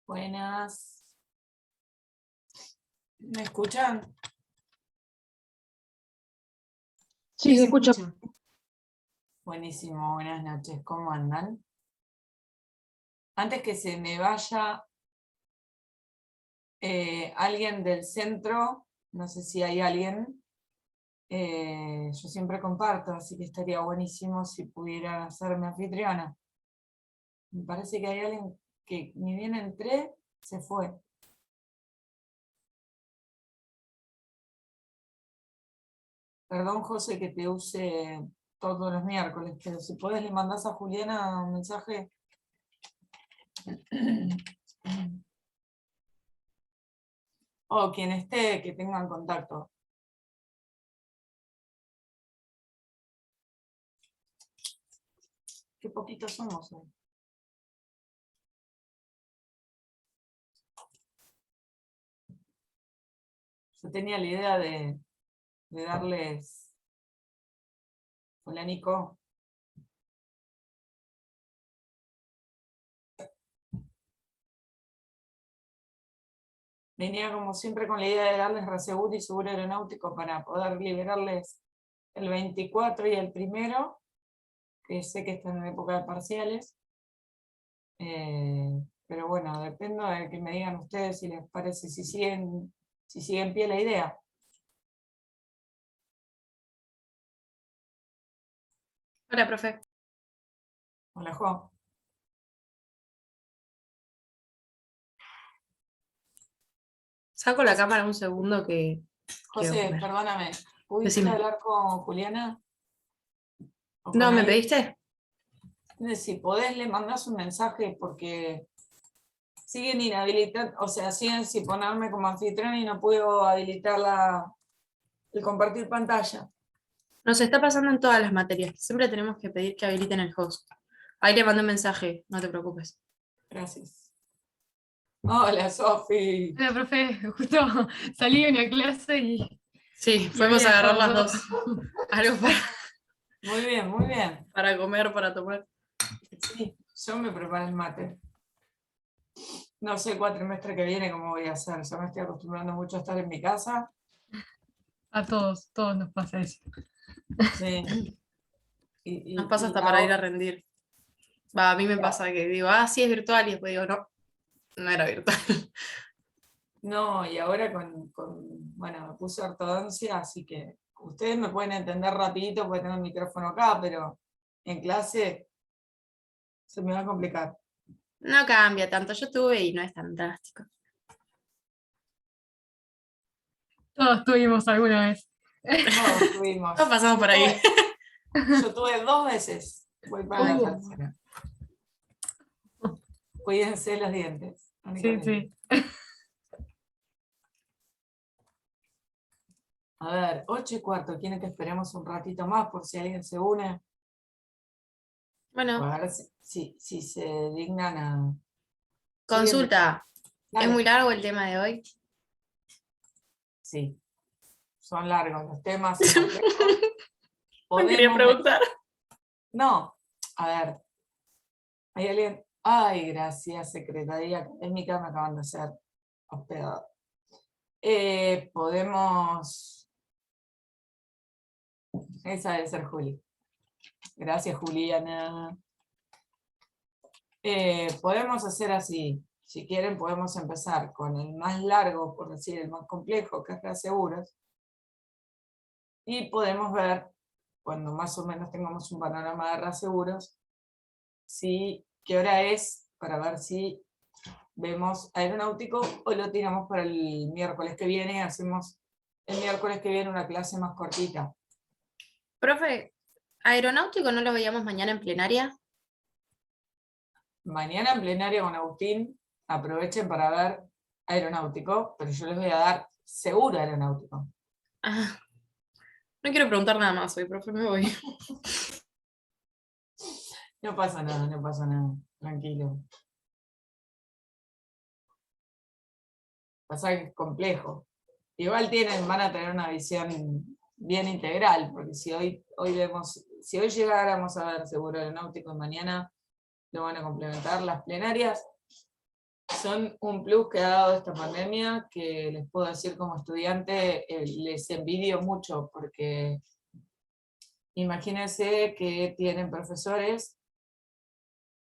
Buenas. ¿Me escuchan? Sí, se escucha. Buenísimo, buenas noches. ¿Cómo andan? Antes que se me vaya alguien del centro, no sé si hay alguien, yo siempre comparto, así que estaría buenísimo si pudieran hacerme anfitriona. Me parece que hay alguien que ni bien entré, se fue. Perdón, José, que te use todos los miércoles, pero si podés le mandás a Juliana un mensaje. O quien esté, que tengan contacto. Qué poquitos somos hoy. Yo tenía la idea de darles. Hola, Nico. Venía como siempre con la idea de darles reseguro y seguro aeronáutico para poder liberarles el 24 y el 1, que sé que están en época de parciales. Pero bueno, dependo de que me digan ustedes si les parece, si sigue en pie la idea. Hola, profe. Hola, Jo. Saco la cámara un segundo que quiero José, comer. perdóname, ¿pudiste Decime. hablar con Juliana? ¿O con No, ¿me alguien? pediste? Si podés, le mandás un mensaje porque siguen inhabilitando, o sea, siguen sin ponerme como anfitrión y no puedo habilitar el compartir pantalla. Nos está pasando en todas las materias. Siempre tenemos que pedir que habiliten el host. Ahí le mando un mensaje, no te preocupes. Gracias. Hola, Sofi. Hola, profe, justo salí de una clase y Sí, y podemos había agarrar las dejado dos. Algo Muy bien, muy bien. para comer, para tomar. Sí, yo me preparé el mate. No sé el cuatrimestre que viene cómo voy a hacer. Yo me estoy acostumbrando mucho a estar en mi casa. a todos nos pasa eso. Sí. Nos pasa Y hasta para ir a rendir. Va, a mí me claro. pasa que digo, sí, es virtual, y después digo, no, no era virtual. No, y ahora bueno, me puse ortodoncia, así que ustedes me pueden entender rapidito porque tengo el micrófono acá, pero en clase se me va a complicar. No cambia tanto. Yo tuve y no es tan drástico. Todos tuvimos alguna vez. Todos tuvimos. Todos pasamos por ahí. Yo tuve 2 veces. Voy para la tercera. Cuídense los dientes. Sí, Únicamente. sí. A ver, 8:15. ¿Quieren que esperemos un ratito más por si alguien se une? Bueno, A ver si se dignan a... consulta. ¿Es Dale. muy largo el tema de hoy? Sí, son largos los temas, son complejos. No quería preguntar. No, a ver, hay alguien. Ay, gracias, Secretaría Académica, me acaban de hacer hospedado. Podemos. Esa debe ser Juli. Gracias, Juliana. Podemos hacer así. Si quieren, podemos empezar con el más largo, por decir el más complejo, que es reaseguros. Y podemos ver, cuando más o menos tengamos un panorama de reaseguros, qué hora es, para ver si vemos aeronáutico o lo tiramos para el miércoles que viene. Hacemos el miércoles que viene una clase más cortita. Profe, ¿aeronáutico no lo veíamos mañana en plenaria? Mañana en plenaria con Agustín, aprovechen para ver aeronáutico, pero yo les voy a dar seguro aeronáutico. Ah, no quiero preguntar nada más hoy, profe, me voy. No pasa nada, no pasa nada, tranquilo. Pasa que es complejo. Igual van a tener una visión bien integral, porque si hoy llegáramos a ver seguro aeronáutico y mañana lo van a complementar las plenarias, son un plus que ha dado esta pandemia que les puedo decir como estudiante, les envidio mucho porque imagínense que tienen profesores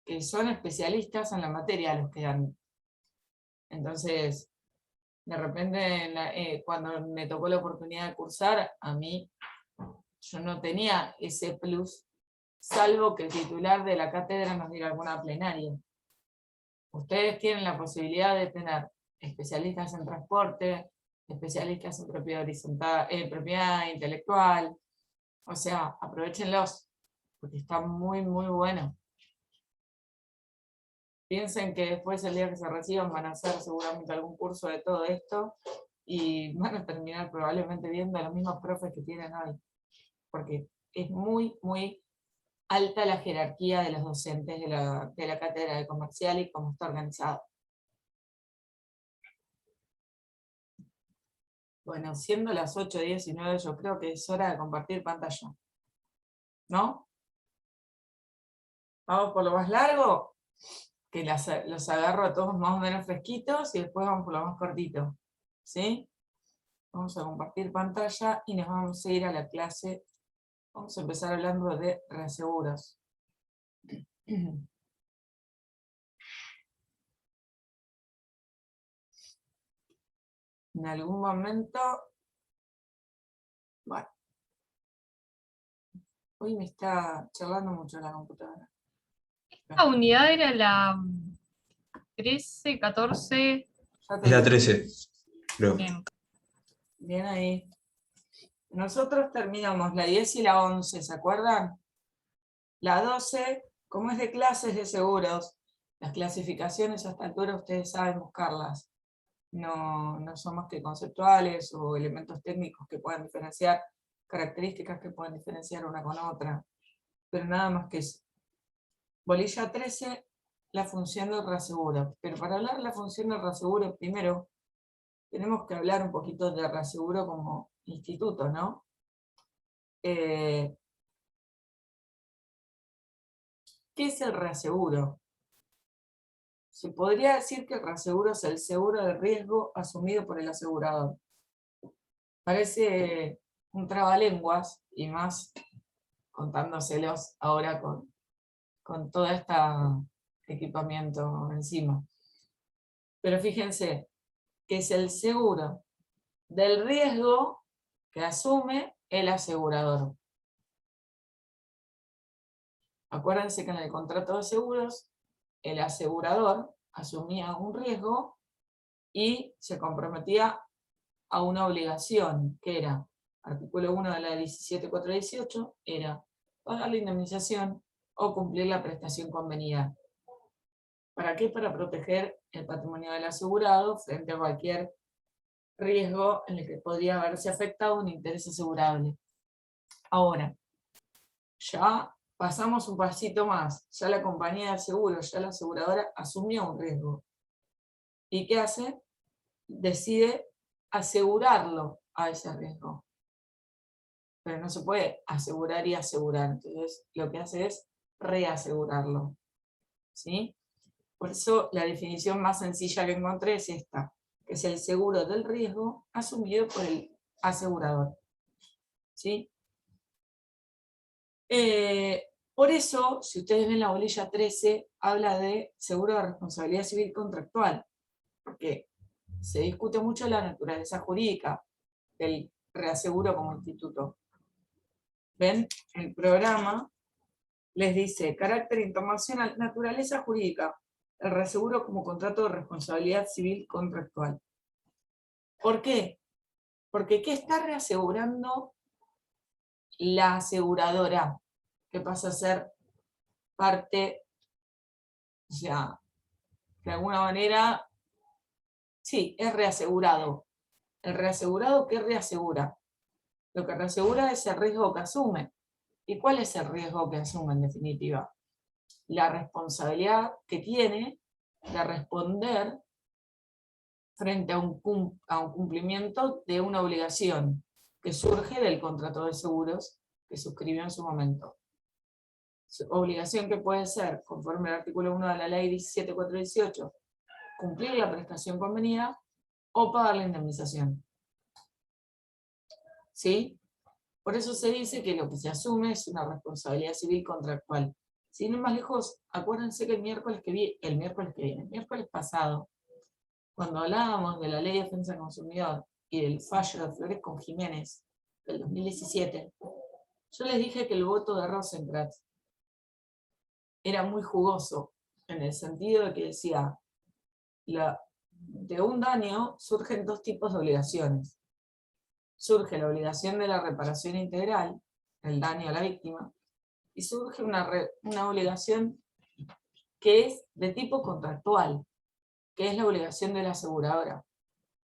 que son especialistas en la materia los que dan. Entonces, de repente, cuando me tocó la oportunidad de cursar, a mí, yo no tenía ese plus, salvo que el titular de la cátedra nos diera alguna plenaria. Ustedes tienen la posibilidad de tener especialistas en transporte, especialistas en propiedad horizontal, propiedad intelectual, o sea, aprovéchenlos, porque está muy, muy bueno. Piensen que después el día que se reciban van a hacer seguramente algún curso de todo esto y van a terminar probablemente viendo a los mismos profes que tienen hoy, porque es muy, muy alta la jerarquía de los docentes de la cátedra de comercial y cómo está organizado. Bueno, siendo las 8:19, yo creo que es hora de compartir pantalla. ¿No? Vamos por lo más largo, que los agarro a todos más o menos fresquitos y después vamos por lo más cortito. ¿Sí? Vamos a compartir pantalla y nos vamos a ir a la clase. Vamos a empezar hablando de reaseguros. En algún momento, bueno, hoy me está charlando mucho la computadora. Esta unidad era la 13, 14. Ya te Es la digo. 13, creo. Bien. Bien ahí. Nosotros terminamos la 10 y la 11, ¿se acuerdan? La 12, como es de clases de seguros, las clasificaciones a esta altura ustedes saben buscarlas. No son más que conceptuales o elementos técnicos que puedan diferenciar, características que pueden diferenciar una con otra, pero nada más que eso. Bolilla 13, la función del reaseguro. Pero para hablar de la función del reaseguro, primero tenemos que hablar un poquito de reaseguro como instituto, ¿no? ¿Qué es el reaseguro? Se podría decir que el reaseguro es el seguro de riesgo asumido por el asegurador. Parece un trabalenguas, y más contándoselos ahora con todo este equipamiento encima. Pero fíjense que es el seguro del riesgo que asume el asegurador. Acuérdense que en el contrato de seguros, el asegurador asumía un riesgo y se comprometía a una obligación, que era, artículo 1 de la 17.418, era pagar la indemnización o cumplir la prestación convenida. ¿Para qué? Para proteger el patrimonio del asegurado frente a cualquier riesgo en el que podría haberse afectado un interés asegurable. Ahora, ya pasamos un pasito más, ya la compañía de seguros, ya la aseguradora asumió un riesgo. ¿Y qué hace? Decide asegurarlo a ese riesgo. Pero no se puede asegurar y asegurar, entonces lo que hace es reasegurarlo. ¿Sí? Por eso la definición más sencilla que encontré es esta, que es el seguro del riesgo asumido por el asegurador. ¿Sí? Por eso, si ustedes ven la bolilla 13, habla de seguro de responsabilidad civil contractual, porque se discute mucho la naturaleza jurídica del reaseguro como instituto. ¿Ven? El programa les dice carácter internacional, naturaleza jurídica, el reaseguro como contrato de responsabilidad civil contractual. ¿Por qué? Porque ¿qué está reasegurando la aseguradora? Que pasa a ser parte, o sea, de alguna manera, sí, es reasegurado. ¿El reasegurado qué reasegura? Lo que reasegura es el riesgo que asume. ¿Y cuál es el riesgo que asume en definitiva? La responsabilidad que tiene de responder frente a un cumplimiento de una obligación que surge del contrato de seguros que suscribió en su momento. Obligación que puede ser, conforme al artículo 1 de la ley 17.418, cumplir la prestación convenida o pagar la indemnización. ¿Sí? Por eso se dice que lo que se asume es una responsabilidad civil contractual. Sin ir más lejos, acuérdense que el miércoles pasado, cuando hablábamos de la Ley de Defensa del Consumidor y del fallo de Flores con Jiménez del 2017, yo les dije que el voto de Rosenkrantz era muy jugoso, en el sentido de que decía, de un daño surgen dos tipos de obligaciones. Surge la obligación de la reparación integral, el daño a la víctima, y surge una obligación que es de tipo contractual, que es la obligación de la aseguradora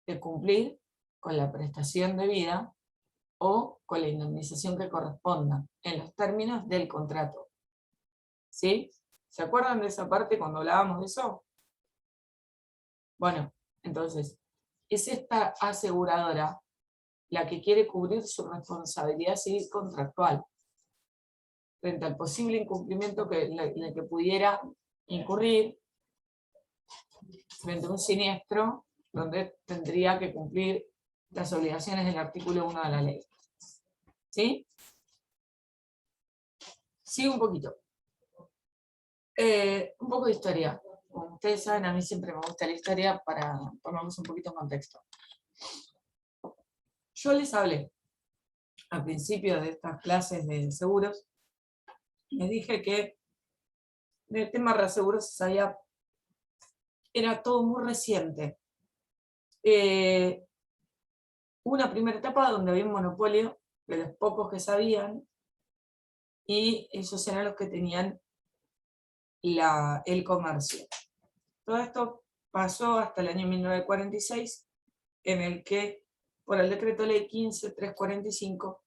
de cumplir con la prestación debida o con la indemnización que corresponda en los términos del contrato. ¿Sí? ¿Se acuerdan de esa parte cuando hablábamos de eso? Bueno, entonces, es esta aseguradora la que quiere cubrir su responsabilidad civil contractual frente al posible incumplimiento en el que pudiera incurrir frente a un siniestro donde tendría que cumplir las obligaciones del artículo 1 de la ley. ¿Sí? Sigo un poquito. Un poco de historia. Como ustedes saben, a mí siempre me gusta la historia para ponernos un poquito en contexto. Yo les hablé al principio de estas clases de seguros, les dije que el tema de reaseguros era todo muy reciente. Una primera etapa donde había un monopolio de los pocos que sabían, y esos eran los que tenían el comercio. Todo esto pasó hasta el año 1946, en el que, por el decreto ley 15.345,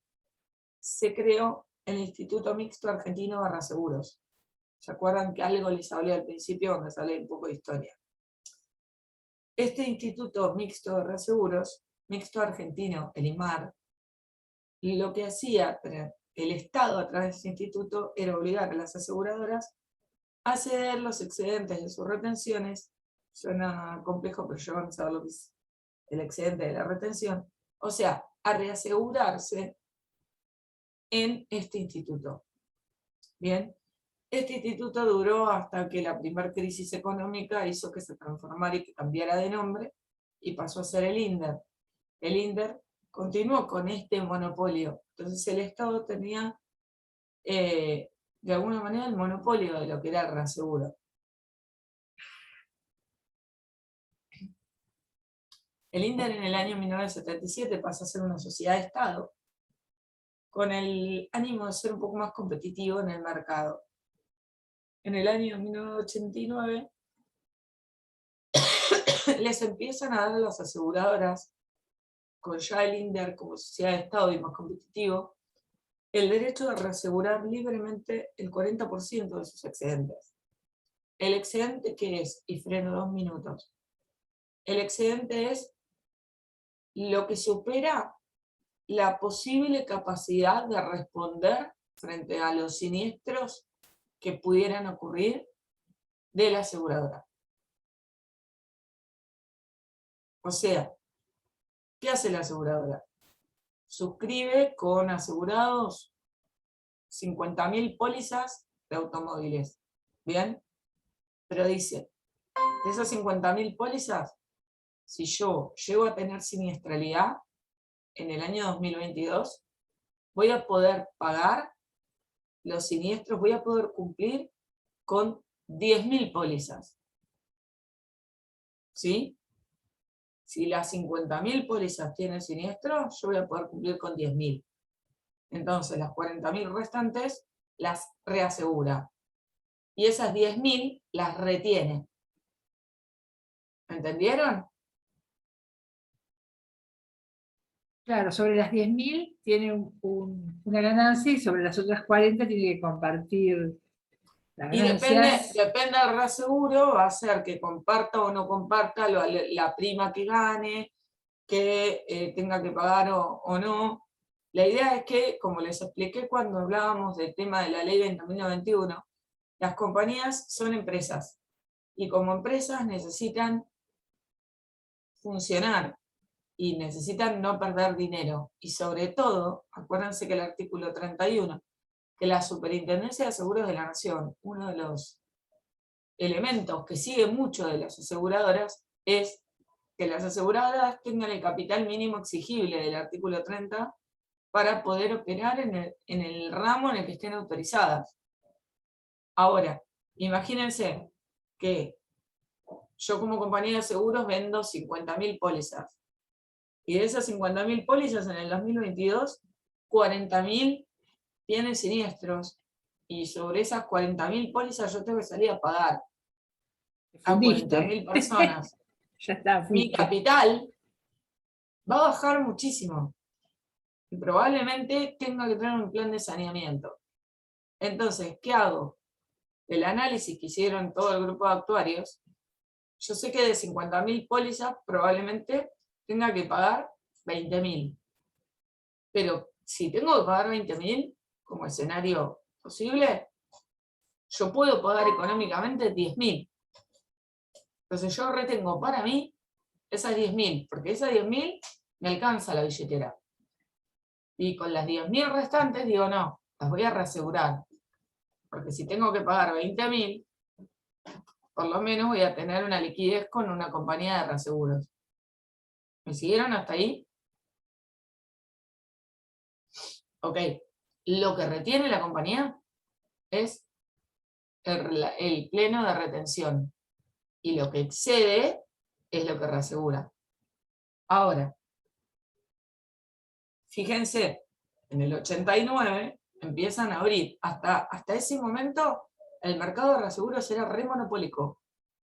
se creó el Instituto Mixto Argentino de Reaseguros. ¿Se acuerdan que algo les hablé al principio cuando les hablé un poco de historia? Este Instituto Mixto de Reaseguros, Mixto Argentino, el IMAR, lo que hacía el Estado a través de este instituto era obligar a las aseguradoras a ceder los excedentes de sus retenciones. Suena complejo, pero ya van a saber lo que es el excedente de la retención. O sea, a reasegurarse en este instituto. Bien, este instituto duró hasta que la primera crisis económica hizo que se transformara y que cambiara de nombre y pasó a ser el INDER. El INDER continuó con este monopolio. Entonces el Estado tenía de alguna manera el monopolio de lo que era el reaseguro. El INDER en el año 1977 pasa a ser una sociedad de Estado con el ánimo de ser un poco más competitivo en el mercado. En el año 1989 les empiezan a dar a las aseguradoras, con ya el INDER como sociedad de Estado y más competitivo, el derecho de reasegurar libremente el 40% de sus excedentes. ¿El excedente qué es? Y freno 2 minutos. El excedente es lo que supera la posible capacidad de responder frente a los siniestros que pudieran ocurrir de la aseguradora. O sea, ¿qué hace la aseguradora? Suscribe con asegurados 50.000 pólizas de automóviles. ¿Bien? Pero dice, de esas 50.000 pólizas, si yo llego a tener siniestralidad en el año 2022, voy a poder pagar los siniestros, voy a poder cumplir con 10.000 pólizas. ¿Sí? Si las 50.000 pólizas tienen siniestro, yo voy a poder cumplir con 10.000. Entonces las 40.000 restantes las reasegura. Y esas 10.000 las retiene. ¿Entendieron? Claro, sobre las 10.000 tiene una ganancia y sobre las otras 40 tiene que compartir las Y ganancias. depende del reaseguro, va a ser que comparta o no comparta la prima que gane, que tenga que pagar o no. La idea es que, como les expliqué cuando hablábamos del tema de la ley 20.091, las compañías son empresas. y como empresas necesitan funcionar y necesitan no perder dinero. Y sobre todo, acuérdense que el artículo 31, que la Superintendencia de Seguros de la Nación, uno de los elementos que sigue mucho de las aseguradoras, es que las aseguradoras tengan el capital mínimo exigible del artículo 30 para poder operar en el ramo en el que estén autorizadas. Ahora, imagínense que yo como compañía de seguros vendo 50.000 pólizas. Y de esas 50.000 pólizas en el 2022, 40.000 tienen siniestros. Y sobre esas 40.000 pólizas yo tengo que salir a pagar a Fundiste. 40.000 personas. Ya está, Mi fuiste. capital va a bajar muchísimo. Y probablemente tenga que tener un plan de saneamiento. Entonces, ¿qué hago? El análisis que hicieron todo el grupo de actuarios, yo sé que de 50.000 pólizas probablemente tenga que pagar 20.000. Pero si tengo que pagar 20.000 como escenario posible, yo puedo pagar económicamente 10.000. Entonces yo retengo para mí esas 10.000, porque esas 10.000 me alcanza la billetera. Y con las 10.000 restantes digo, no, las voy a reasegurar. Porque si tengo que pagar 20.000, por lo menos voy a tener una liquidez con una compañía de reaseguros. ¿Me siguieron hasta ahí? Ok. Lo que retiene la compañía es el pleno de retención. Y lo que excede es lo que reasegura. Ahora, fíjense, en el 89 empiezan a abrir. Hasta ese momento el mercado de reaseguros era re monopólico.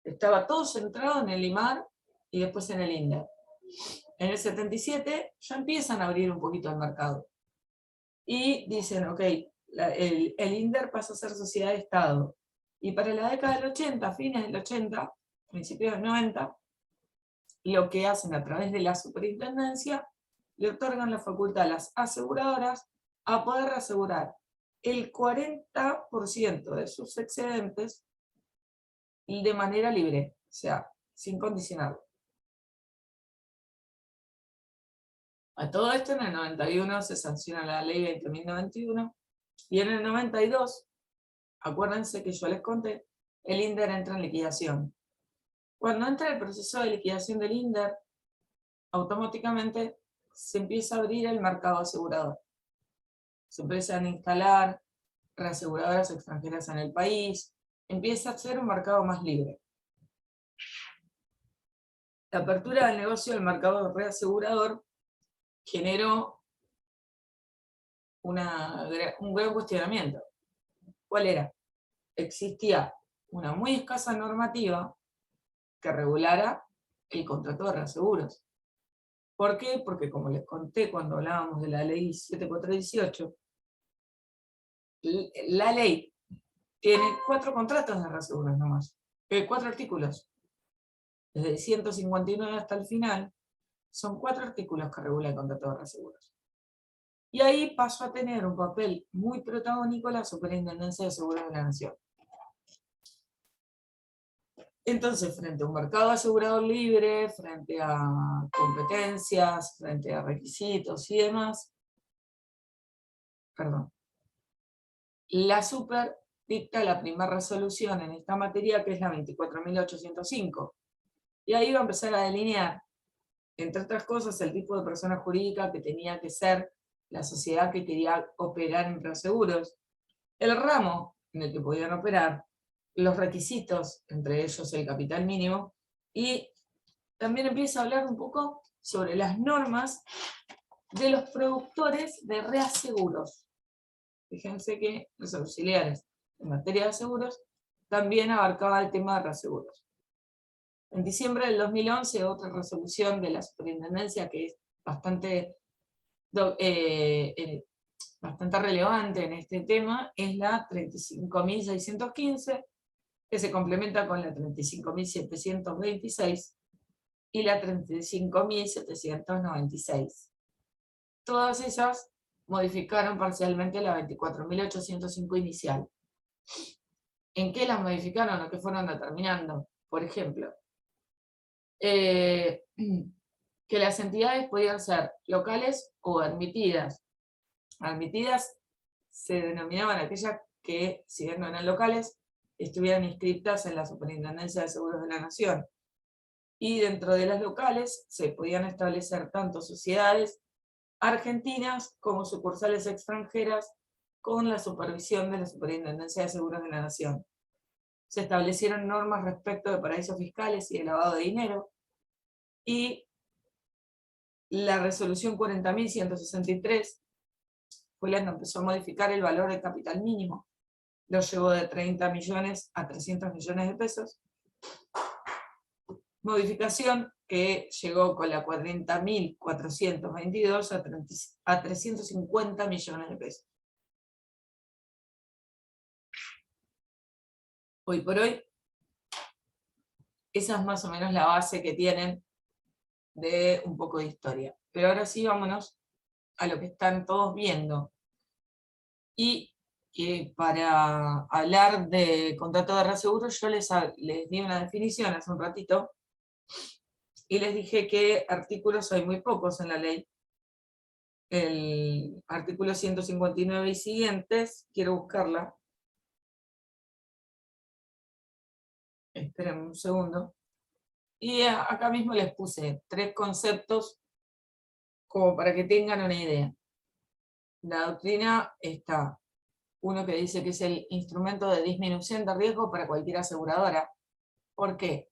Estaba todo centrado en el IMAR y después en el INDER. En el 77 ya empiezan a abrir un poquito el mercado. Y dicen, ok, el INDER pasa a ser sociedad de Estado. Y para la década del 80, fines del 80, principios del 90, lo que hacen a través de la superintendencia, le otorgan la facultad a las aseguradoras a poder asegurar el 40% de sus excedentes y de manera libre, o sea, sin condicionarlo. A todo esto en el 91 se sanciona la ley 20.091 y en el 92, acuérdense que yo les conté, el INDER entra en liquidación. Cuando entra el proceso de liquidación del INDER, automáticamente se empieza a abrir el mercado asegurador. Se empiezan a instalar reaseguradoras extranjeras en el país, empieza a ser un mercado más libre. La apertura del negocio del mercado reasegurador generó un gran cuestionamiento. ¿Cuál era? Existía una muy escasa normativa que regulara el contrato de reaseguros. ¿Por qué? Porque como les conté cuando hablábamos de la ley 7418, la ley tiene 4 contratos de reaseguros nomás, 4 artículos. Desde el 159 hasta el final, son 4 artículos que regula el contrato de reaseguros. Y ahí pasó a tener un papel muy protagónico la Superintendencia de Seguros de la Nación. Entonces, frente a un mercado asegurador libre, frente a competencias, frente a requisitos y demás, la Super dicta la primera resolución en esta materia, que es la 24.805. Y ahí va a empezar a delinear, entre otras cosas, el tipo de persona jurídica que tenía que ser la sociedad que quería operar en reaseguros, el ramo en el que podían operar, los requisitos, entre ellos el capital mínimo, y también empieza a hablar un poco sobre las normas de los productores de reaseguros. Fíjense que los auxiliares en materia de seguros también abarcaba el tema de reaseguros. En diciembre del 2011, otra resolución de la Superintendencia que es bastante relevante en este tema es la 35.615, que se complementa con la 35.726 y la 35.796. Todas esas modificaron parcialmente la 24.805 inicial. ¿En qué las modificaron o qué fueron determinando? por ejemplo, que las entidades podían ser locales o admitidas. Admitidas se denominaban aquellas que, si bien no eran locales, estuvieran inscritas en la Superintendencia de Seguros de la Nación. Y dentro de las locales se podían establecer tanto sociedades argentinas como sucursales extranjeras con la supervisión de la Superintendencia de Seguros de la Nación. Se establecieron normas respecto de paraísos fiscales y de lavado de dinero, y la resolución 40.163 fue la que empezó a modificar el valor del capital mínimo. Lo llevó de 30 millones a 300 millones de pesos. Modificación que llegó con la 40.422 a 350 millones de pesos. Hoy por hoy, esa es más o menos la base que tienen de un poco de historia. Pero ahora sí, vámonos a lo que están todos viendo. Y que para hablar de contrato de reaseguro, yo les di una definición hace un ratito, y les dije que artículos hay muy pocos en la ley. El artículo 159 y siguientes, quiero buscarla. Esperen un segundo. Y acá mismo les puse 3 conceptos como para que tengan una idea. La doctrina está, uno que dice que es el instrumento de disminución de riesgo para cualquier aseguradora. ¿Por qué?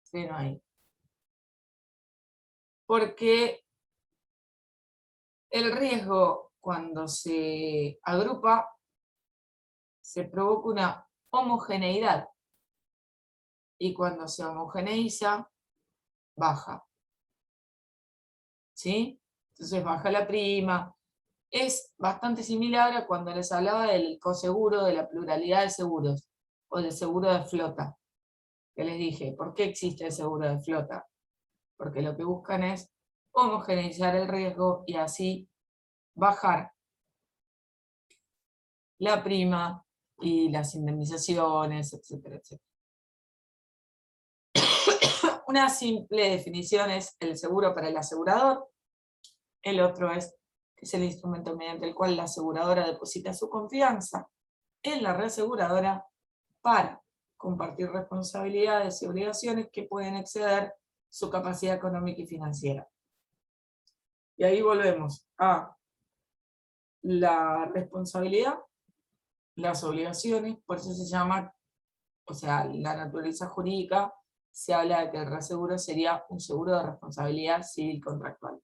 Freno ahí. Porque el riesgo, cuando se agrupa, se provoca una homogeneidad. Y cuando se homogeneiza, baja. ¿Sí? Entonces baja la prima. Es bastante similar a cuando les hablaba del coseguro, de la pluralidad de seguros, o del seguro de flota, que les dije, ¿por qué existe el seguro de flota? Porque lo que buscan es homogeneizar el riesgo y así bajar la prima y las indemnizaciones, etcétera, etcétera. Una simple definición es el seguro para el asegurador. El otro es el instrumento mediante el cual la aseguradora deposita su confianza en la reaseguradora para compartir responsabilidades y obligaciones que pueden exceder su capacidad económica y financiera. Y ahí volvemos a la responsabilidad, las obligaciones, por eso se llama, o sea, la naturaleza jurídica, se habla de que el reaseguro sería un seguro de responsabilidad civil contractual.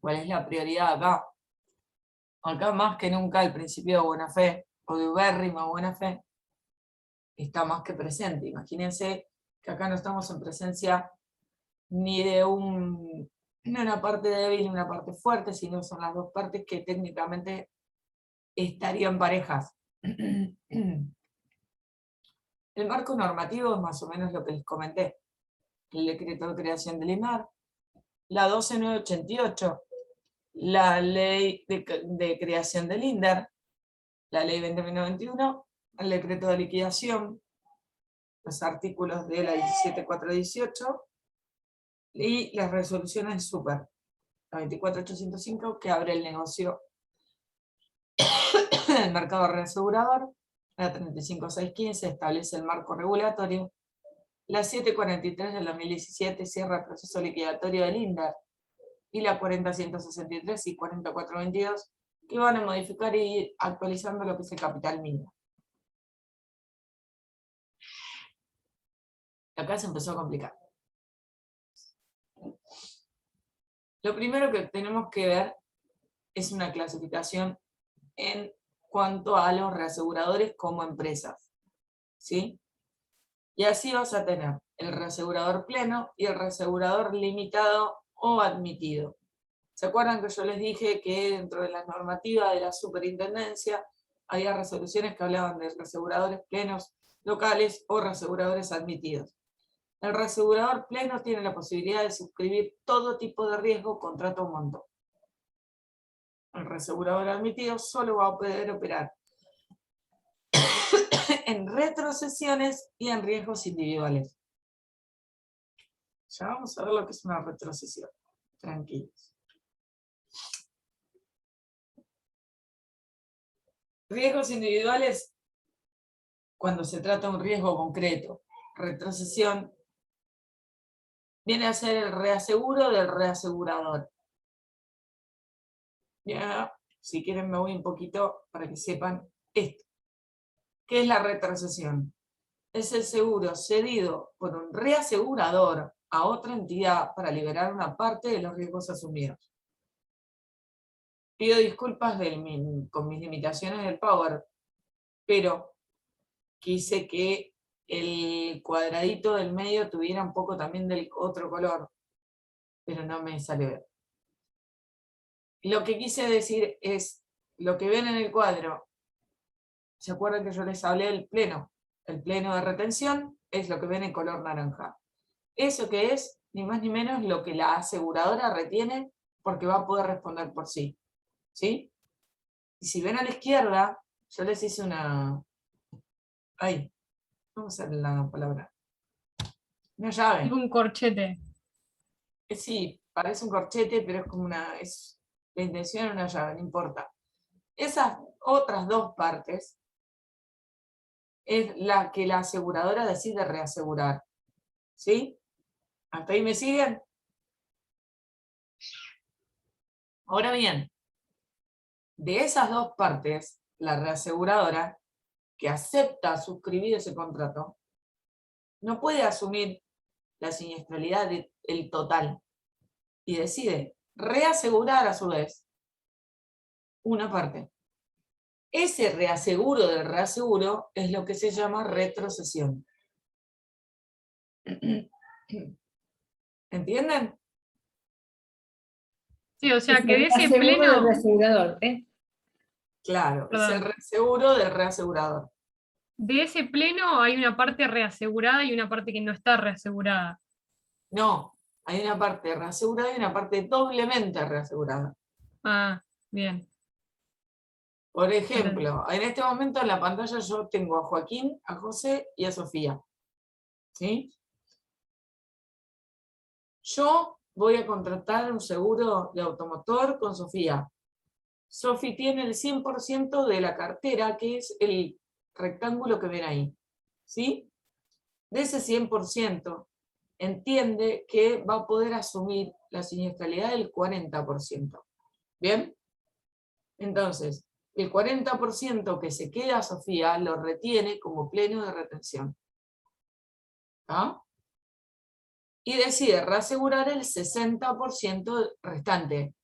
¿Cuál es la prioridad acá? Acá más que nunca el principio de buena fe, o de ubérrima buena fe, está más que presente. Imagínense que acá no estamos en presencia ni de una parte débil ni una parte fuerte, sino son las dos partes que técnicamente estarían parejas. El marco normativo es más o menos lo que les comenté. El decreto de creación del IMAR, la 12988, la ley de creación del INDER, la ley 20.091, el decreto de liquidación, los artículos de la 17418 y las resoluciones de Super, la 24805, que abre el negocio del mercado reasegurador, la 35615 establece el marco regulatorio, la 743 del 2017 cierra el proceso liquidatorio del INDER, y la 40163 y 4422 que van a modificar y ir actualizando lo que es el capital mínimo. Acá se empezó a complicar. Lo primero que tenemos que ver es una clasificación en cuanto a los reaseguradores como empresas, ¿sí? Y así vas a tener el reasegurador pleno y el reasegurador limitado o admitido. ¿Se acuerdan que yo les dije que dentro de la normativa de la superintendencia había resoluciones que hablaban de reaseguradores plenos locales o reaseguradores admitidos? El reasegurador pleno tiene la posibilidad de suscribir todo tipo de riesgo contrato a monto. El reasegurador admitido solo va a poder operar en retrocesiones y en riesgos individuales. Ya vamos a ver lo que es una retrocesión. Tranquilos. Riesgos individuales, cuando se trata de un riesgo concreto. Retrocesión viene a ser el reaseguro del reasegurador. Ya, si quieren me voy un poquito para que sepan esto. ¿Qué es la retrocesión? Es el seguro cedido por un reasegurador a otra entidad para liberar una parte de los riesgos asumidos. Pido disculpas con mis limitaciones del Power, pero quise que el cuadradito del medio tuviera un poco también del otro color, pero no me sale ver. Lo que quise decir es, lo que ven en el cuadro, ¿se acuerdan que yo les hablé del pleno? El pleno de retención es lo que ven en color naranja. Eso que es, ni más ni menos, lo que la aseguradora retiene porque va a poder responder por sí. ¿Sí? Y si ven a la izquierda, yo les hice una... Ay, vamos a ver la palabra. Una llave. Tipo un corchete. Sí, parece un corchete, pero es como una... la intención es una llave, no importa. Esas otras dos partes es la que la aseguradora decide reasegurar. ¿Sí? ¿Hasta ahí me siguen? Ahora bien, de esas dos partes, la reaseguradora, que acepta suscribir ese contrato, no puede asumir la siniestralidad del total y decide reasegurar a su vez una parte. Ese reaseguro del reaseguro es lo que se llama retrocesión. ¿Entienden? Sí, o sea Es que el de ese aseguro del pleno, reasegurador, ¿eh? Claro, es el Perdón. reaseguro del reasegurador. de ese pleno hay una parte reasegurada y una parte que no está reasegurada. No, hay una parte reasegurada y una parte doblemente reasegurada. Ah, bien. Por Entendí. ejemplo, en este momento en la pantalla yo tengo a Joaquín, a José y a Sofía. ¿Sí? Yo voy a contratar un seguro de automotor con Sofía. Sofía tiene el 100% de la cartera, que es el rectángulo que ven ahí. ¿Sí? De ese 100%, entiende que va a poder asumir la siniestralidad del 40%. ¿Bien? Entonces, el 40% que se queda Sofía lo retiene como pleno de retención. ¿Ah? Y decide reasegurar el 60% restante.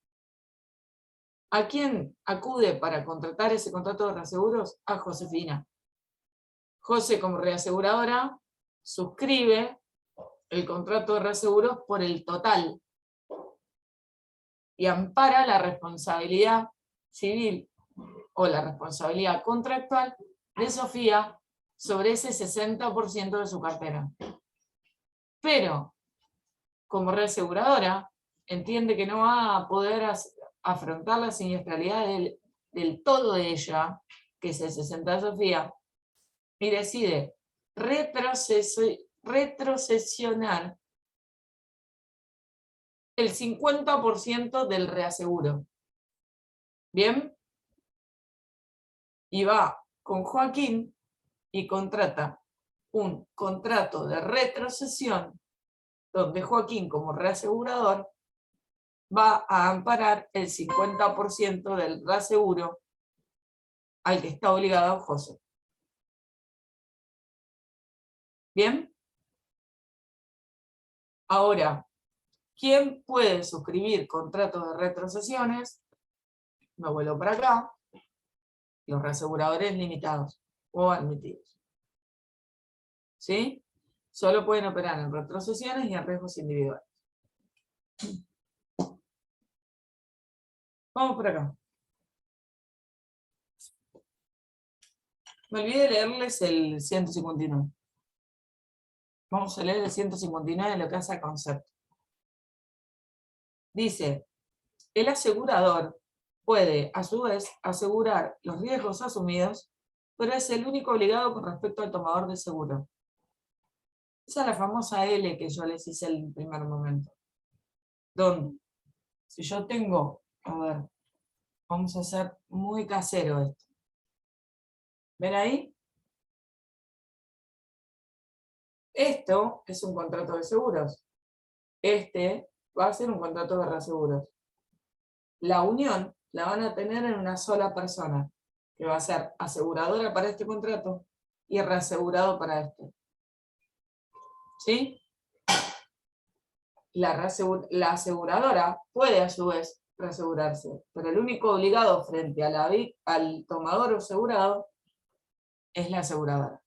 ¿A quién acude para contratar ese contrato de reaseguros? A Josefina. José, como reaseguradora, suscribe el contrato de reaseguros por el total y ampara la responsabilidad civil o la responsabilidad contractual de Sofía sobre ese 60% de su cartera. Pero, como reaseguradora, entiende que no va a poder afrontar la siniestralidad del todo de ella, que es el 60% de Sofía, y decide retrocesionar el 50% del reaseguro. ¿Bien? Y va con Joaquín y contrata un contrato de retrocesión donde Joaquín, como reasegurador, va a amparar el 50% del reaseguro al que está obligado José. ¿Bien? Ahora, ¿quién puede suscribir contratos de retrocesiones? Me vuelvo para acá. Los reaseguradores limitados o admitidos. ¿Sí? Solo pueden operar en retrocesiones y en riesgos individuales. Vamos por acá. Me olvidé de leerles el 159. Vamos a leer el 159 de lo que hace el concepto. Dice, el asegurador puede, a su vez, asegurar los riesgos asumidos pero es el único obligado con respecto al tomador de seguro. Esa es la famosa L que yo les hice en el primer momento. Donde, si yo tengo, a ver, vamos a hacer muy casero esto. ¿Ven ahí? Esto es un contrato de seguros. Este va a ser un contrato de reaseguros. La unión la van a tener en una sola persona, que va a ser aseguradora para este contrato y reasegurado para este. ¿Sí? La aseguradora puede a su vez reasegurarse, pero el único obligado frente a al tomador o asegurado es la aseguradora.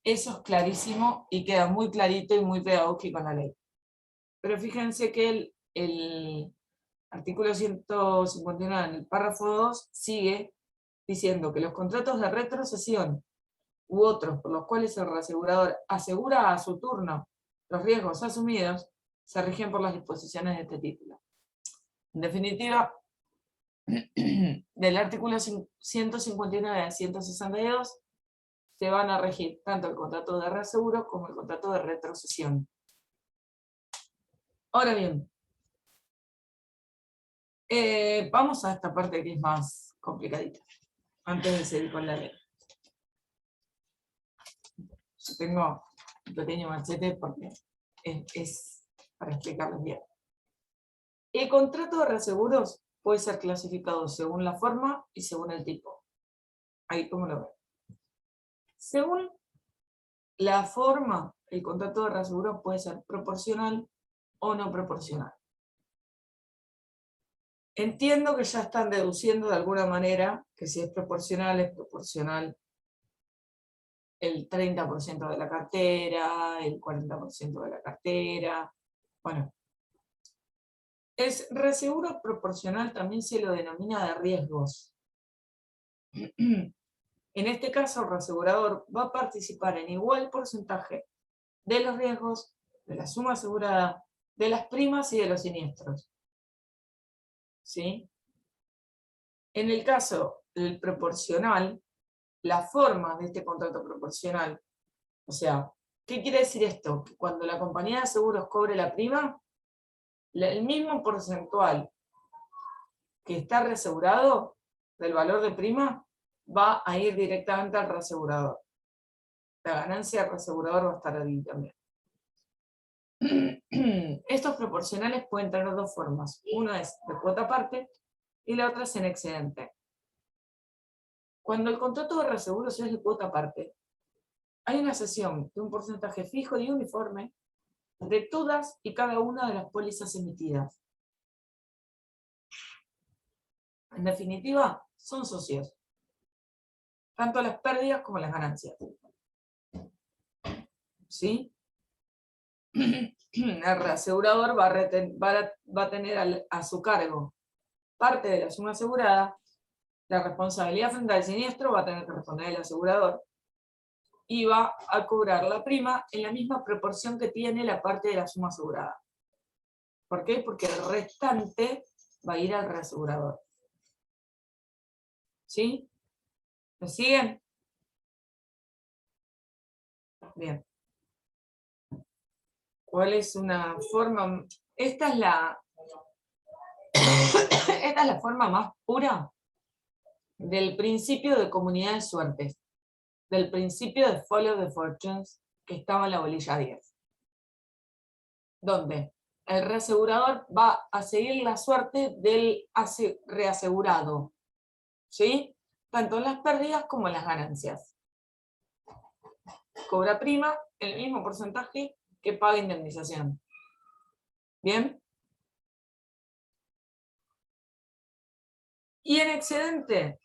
Eso es clarísimo y queda muy clarito y muy pedagógico en la ley. Pero fíjense que el artículo 159 en el párrafo 2 sigue diciendo que los contratos de retrocesión u otros por los cuales el reasegurador asegura a su turno los riesgos asumidos se rigen por las disposiciones de este título. En definitiva, del artículo 159 al 162 se van a regir tanto el contrato de reaseguro como el contrato de retrocesión. Ahora bien, vamos a esta parte que es más complicadita, antes de seguir con la ley. Yo tengo un pequeño machete porque es para explicarles bien. El contrato de reaseguros puede ser clasificado según la forma y según el tipo. Ahí como lo ven. Según la forma, el contrato de reaseguro puede ser proporcional o no proporcional. Entiendo que ya están deduciendo de alguna manera que si es proporcional el 30% de la cartera, el 40% de la cartera. Bueno, el reaseguro proporcional también se lo denomina de riesgos. En este caso, el reasegurador va a participar en igual porcentaje de los riesgos, de la suma asegurada, de las primas y de los siniestros. ¿Sí? En el caso del proporcional, la forma de este contrato proporcional, o sea, ¿qué quiere decir esto? Que cuando la compañía de seguros cobre la prima, el mismo porcentual que está reasegurado del valor de prima va a ir directamente al reasegurador. La ganancia del reasegurador va a estar ahí también. Estos proporcionales pueden tener dos formas. Una es de cuota aparte y la otra es en excedente. Cuando el contrato de reaseguros es de cuota aparte, hay una cesión de un porcentaje fijo y uniforme de todas y cada una de las pólizas emitidas. En definitiva, son socios. Tanto las pérdidas como las ganancias. ¿Sí? El reasegurador va a tener a su cargo parte de la suma asegurada, la responsabilidad frente al siniestro va a tener que responder el asegurador y va a cobrar la prima en la misma proporción que tiene la parte de la suma asegurada. ¿Por qué? Porque el restante va a ir al reasegurador. ¿Sí? ¿Me siguen? Bien. ¿Cuál es una forma? Esta es la forma más pura del principio de comunidad de suertes, del principio de Follow the Fortunes que estaba en la bolilla 10. Donde el reasegurador va a seguir la suerte del reasegurado. ¿Sí? Tanto en las pérdidas como en las ganancias. Cobra prima en el mismo porcentaje que paga indemnización. ¿Bien? Y en excedente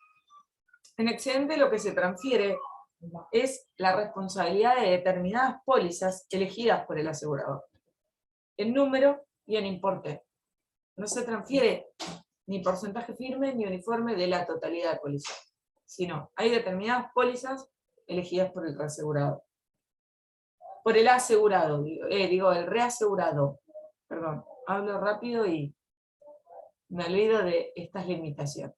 lo que se transfiere es la responsabilidad de determinadas pólizas elegidas por el asegurador. En número y en importe. No se transfiere ni porcentaje firme ni uniforme de la totalidad de pólizas, sino hay determinadas pólizas elegidas por el reasegurado. Por el asegurado, el reasegurado. Perdón, hablo rápido y me olvido de estas limitaciones.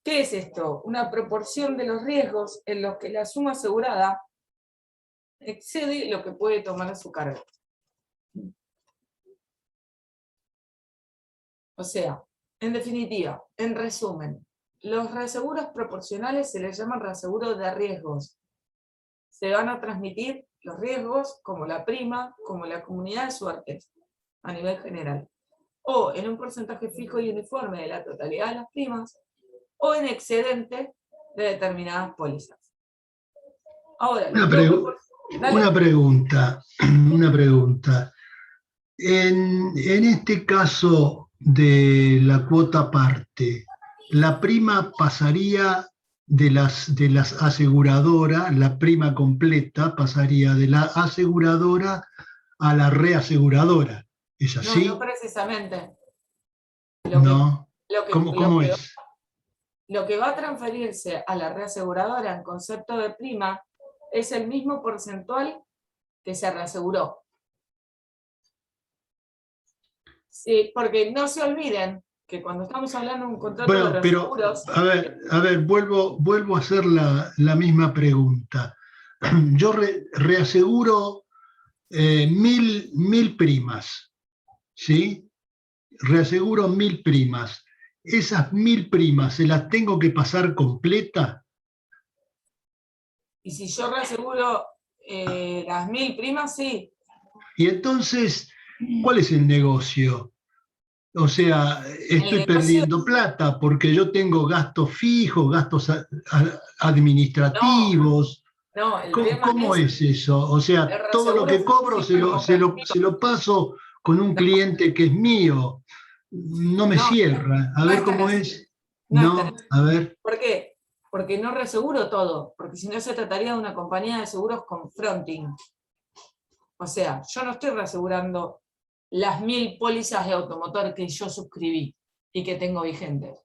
¿Qué es esto? Una proporción de los riesgos en los que la suma asegurada excede lo que puede tomar a su cargo. O sea, en definitiva, en resumen, los reaseguros proporcionales se les llaman reaseguros de riesgos. Se van a transmitir los riesgos como la prima, como la comunidad de suertes, a nivel general. O en un porcentaje fijo y uniforme de la totalidad de las primas, o en excedente de determinadas pólizas. Ahora, Una pregunta, una pregunta. En este caso de la cuota parte, la prima pasaría de las aseguradoras, la prima completa pasaría de la aseguradora a la reaseguradora. ¿Es así? No precisamente. No. ¿Cómo es? Lo que va a transferirse a la reaseguradora en concepto de prima es el mismo porcentual que se reaseguró. Sí, porque no se olviden que cuando estamos hablando de un contrato de reaseguros... a ver, vuelvo a hacer la misma pregunta. Yo reaseguro 1000 primas, ¿sí? Reaseguro 1000 primas. ¿Esas 1000 primas se las tengo que pasar completa? Y si yo reaseguro las 1000 primas, sí. Y entonces, ¿cuál es el negocio? O sea, estoy perdiendo plata porque yo tengo gastos fijos, gastos administrativos. No, el ¿Cómo es eso? O sea, todo lo que cobro se lo paso con un cliente que es mío. No me cierra. A ver cómo es. No, a ver. ¿Por qué? Porque no reaseguro todo, porque si no se trataría de una compañía de seguros con fronting. O sea, yo no estoy reasegurando las 1000 pólizas de automotor que yo suscribí y que tengo vigentes.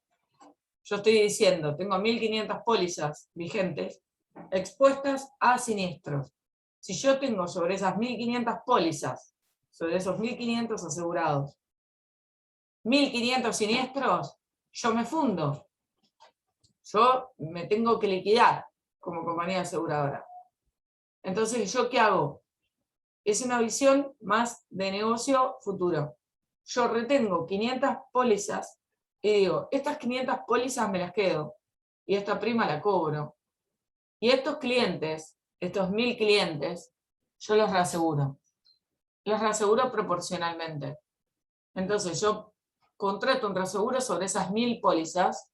Yo estoy diciendo, tengo 1500 pólizas vigentes expuestas a siniestros. Si yo tengo sobre esas 1500 pólizas, sobre esos 1500 asegurados, 1500 siniestros, yo me fundo. Yo me tengo que liquidar como compañía aseguradora. Entonces, ¿yo qué hago? Es una visión más de negocio futuro. Yo retengo 500 pólizas y digo, estas 500 pólizas me las quedo y esta prima la cobro. Y estos clientes, estos 1000 clientes, yo los reaseguro. Los reaseguro proporcionalmente. Entonces yo contrato un reaseguro sobre esas 1000 pólizas,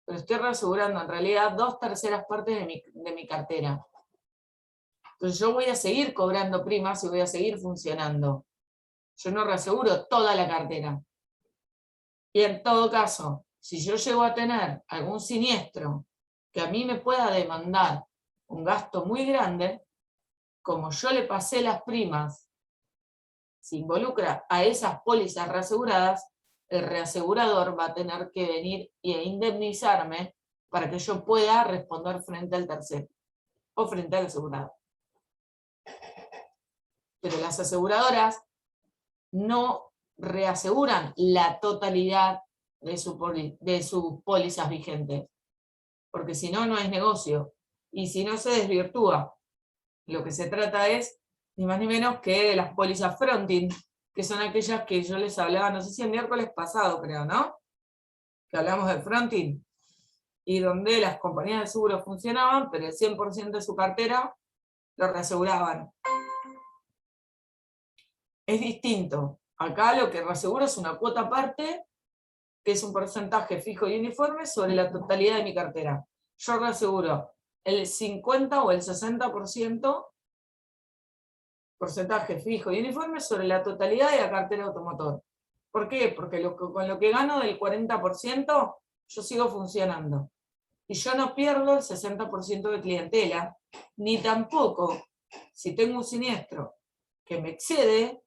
pero estoy reasegurando en realidad 2/3 partes de mi cartera. Entonces yo voy a seguir cobrando primas y voy a seguir funcionando. Yo no reaseguro toda la cartera. Y en todo caso, si yo llego a tener algún siniestro que a mí me pueda demandar un gasto muy grande, como yo le pasé las primas, si involucra a esas pólizas reaseguradas, el reasegurador va a tener que venir e indemnizarme para que yo pueda responder frente al tercero o frente al asegurado. Pero las aseguradoras no reaseguran la totalidad de sus pólizas vigentes, porque si no, no es negocio. Y si no se desvirtúa, lo que se trata es, ni más ni menos que de las pólizas fronting, que son aquellas que yo les hablaba, no sé si el miércoles pasado, creo, ¿no? Que hablamos del fronting, y donde las compañías de seguro funcionaban, pero el 100% de su cartera lo reaseguraban. Es distinto. Acá lo que reaseguro es una cuota aparte, que es un porcentaje fijo y uniforme sobre la totalidad de mi cartera. Yo reaseguro el 50 o el 60% porcentaje fijo y uniforme sobre la totalidad de la cartera automotor. ¿Por qué? Porque con lo que gano del 40% yo sigo funcionando. Y yo no pierdo el 60% de clientela, ni tampoco, si tengo un siniestro que me excede,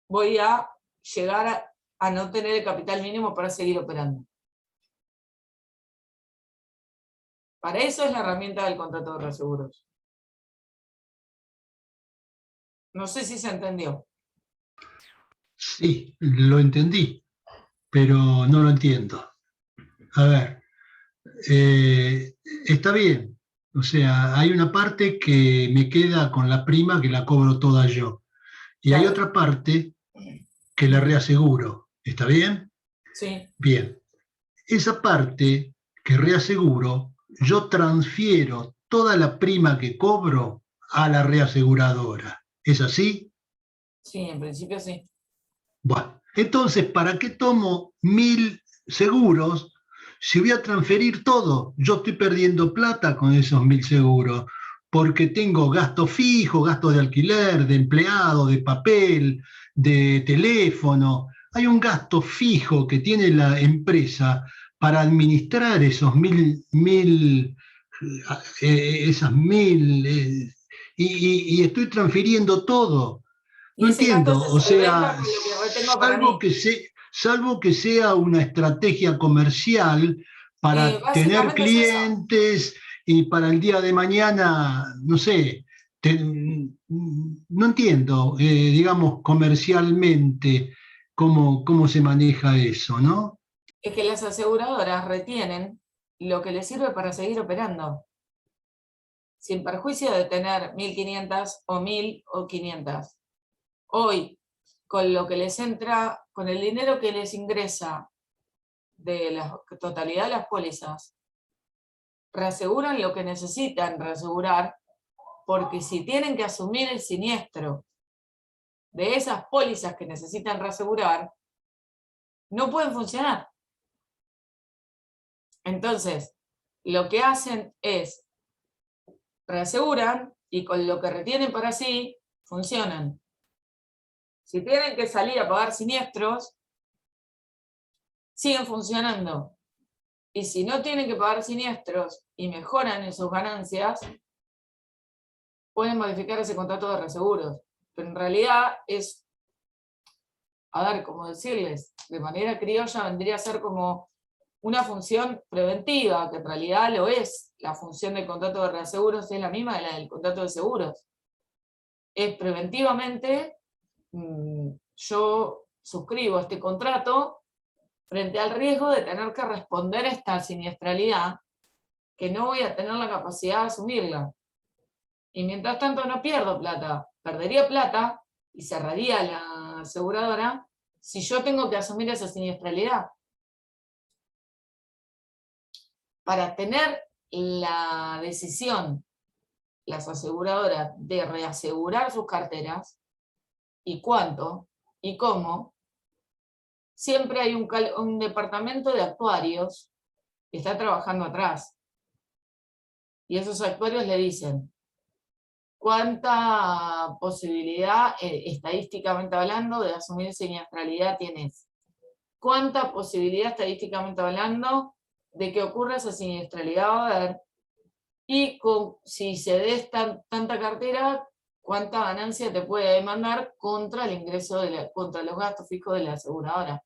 voy a llegar a no tener el capital mínimo para seguir operando. Para eso es la herramienta del contrato de reaseguros. No sé si se entendió. Sí, lo entendí, pero no lo entiendo. A ver, está bien. O sea, hay una parte que me queda con la prima que la cobro toda yo. Y hay Claro. otra parte que la reaseguro. ¿Está bien? Sí, Bien. Esa parte que reaseguro, yo transfiero toda la prima que cobro a la reaseguradora. ¿Es así? sí, en principio sí. Bueno, entonces, ¿para qué tomo 1000 seguros si voy a transferir todo? Yo estoy perdiendo plata con esos 1000 seguros, porque tengo gastos fijos, gastos de alquiler, de empleado, de papel, de teléfono. Hay un gasto fijo que tiene la empresa para administrar esos esas 1000, y estoy transfiriendo todo. Y No ese gasto entiendo, se o solventa sea, con lo que retengo para mí. salvo que sea una estrategia comercial para tener Básicamente es eso. clientes y para el día de mañana, no sé, no entiendo, digamos, comercialmente cómo se maneja eso, ¿no? Es que las aseguradoras retienen lo que les sirve para seguir operando, sin perjuicio de tener 1.500 o 1.000 o 500. Hoy, con lo que les entra, con el dinero que les ingresa de la totalidad de las pólizas, reaseguran lo que necesitan reasegurar, porque si tienen que asumir el siniestro de esas pólizas que necesitan reasegurar, no pueden funcionar. Entonces, lo que hacen es reaseguran y con lo que retienen para sí, funcionan. Si tienen que salir a pagar siniestros, siguen funcionando. Y si no tienen que pagar siniestros y mejoran en sus ganancias, pueden modificar ese contrato de reaseguros. Pero en realidad es, a ver, cómo decirles, de manera criolla vendría a ser como una función preventiva, que en realidad lo es. La función del contrato de reaseguros es la misma de la del contrato de seguros. Es preventivamente, yo suscribo este contrato frente al riesgo de tener que responder a esta siniestralidad, que no voy a tener la capacidad de asumirla. Y mientras tanto no pierdo plata, perdería plata y cerraría la aseguradora si yo tengo que asumir esa siniestralidad. Para tener la decisión, las aseguradoras, de reasegurar sus carteras, y cuánto, y cómo, siempre hay un departamento de actuarios que está trabajando atrás. Y esos actuarios le dicen cuánta posibilidad, estadísticamente hablando, de asumir siniestralidad tienes. Cuánta posibilidad, estadísticamente hablando, de que ocurra esa siniestralidad va a haber. Y si se des tanta cartera, cuánta ganancia te puede demandar contra el ingreso, contra los gastos fijos de la aseguradora.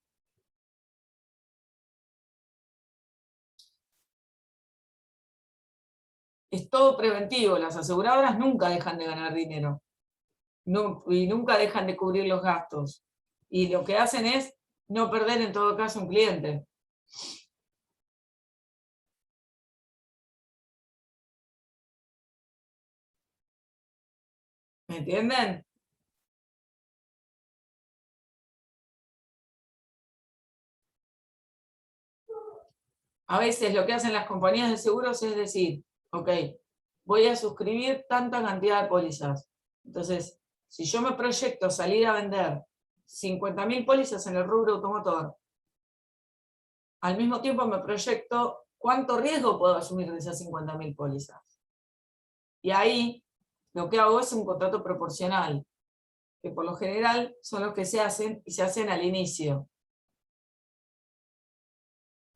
Es todo preventivo, las aseguradoras nunca dejan de ganar dinero. Y nunca dejan de cubrir los gastos. Y lo que hacen es no perder en todo caso un cliente. ¿Me entienden? A veces lo que hacen las compañías de seguros es decir, ok, voy a suscribir tanta cantidad de pólizas. Entonces, si yo me proyecto salir a vender 50.000 pólizas en el rubro automotor, al mismo tiempo me proyecto cuánto riesgo puedo asumir de esas 50.000 pólizas. Y ahí lo que hago es un contrato proporcional, que por lo general son los que se hacen y se hacen al inicio.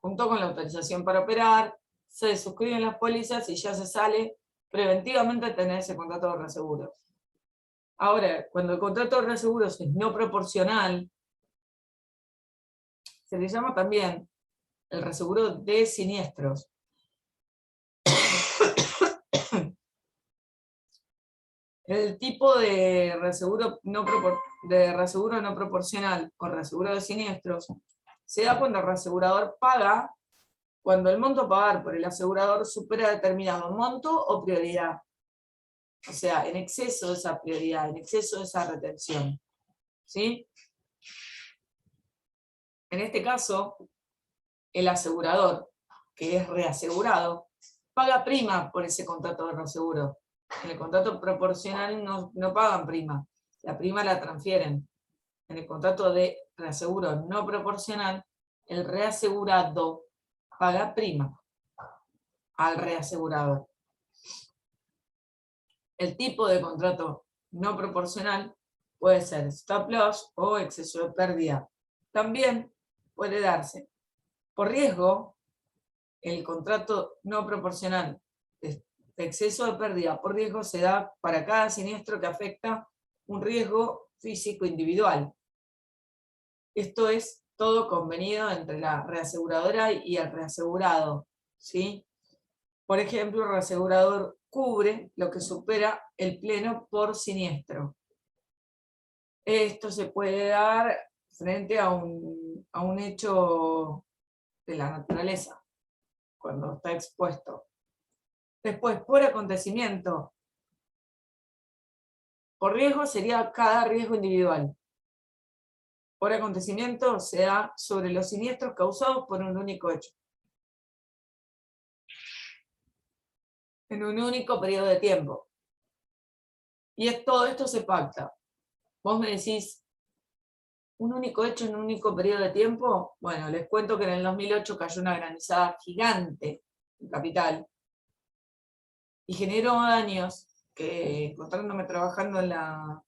Junto con la autorización para operar, se suscriben las pólizas y ya se sale preventivamente a tener ese contrato de reaseguros. Ahora, cuando el contrato de reaseguros es no proporcional, se le llama también el reaseguro de siniestros. El tipo de reaseguro no proporcional o reaseguro de siniestros se da cuando el reasegurador paga cuando el monto a pagar por el asegurador supera determinado monto o prioridad. O sea, en exceso de esa prioridad, en exceso de esa retención. ¿Sí? En este caso, el asegurador, que es reasegurado, paga prima por ese contrato de reaseguro. En el contrato proporcional no pagan prima, la prima la transfieren. En el contrato de reaseguro no proporcional, el reasegurado paga prima al reasegurado. El tipo de contrato no proporcional puede ser stop loss o exceso de pérdida. También puede darse por riesgo. El contrato no proporcional de exceso de pérdida por riesgo se da para cada siniestro que afecta un riesgo físico individual. Esto es todo convenido entre la reaseguradora y el reasegurado, ¿sí? Por ejemplo, el reasegurador cubre lo que supera el pleno por siniestro. Esto se puede dar frente a un hecho de la naturaleza, cuando está expuesto. Después, por acontecimiento. Por riesgo sería cada riesgo individual. Por acontecimiento se da sobre los siniestros causados por un único hecho. En un único periodo de tiempo. Y todo esto se pacta. Vos me decís, ¿un único hecho en un único periodo de tiempo? Bueno, les cuento que en el 2008 cayó una granizada gigante en Capital. Y generó daños que, encontrándome trabajando en la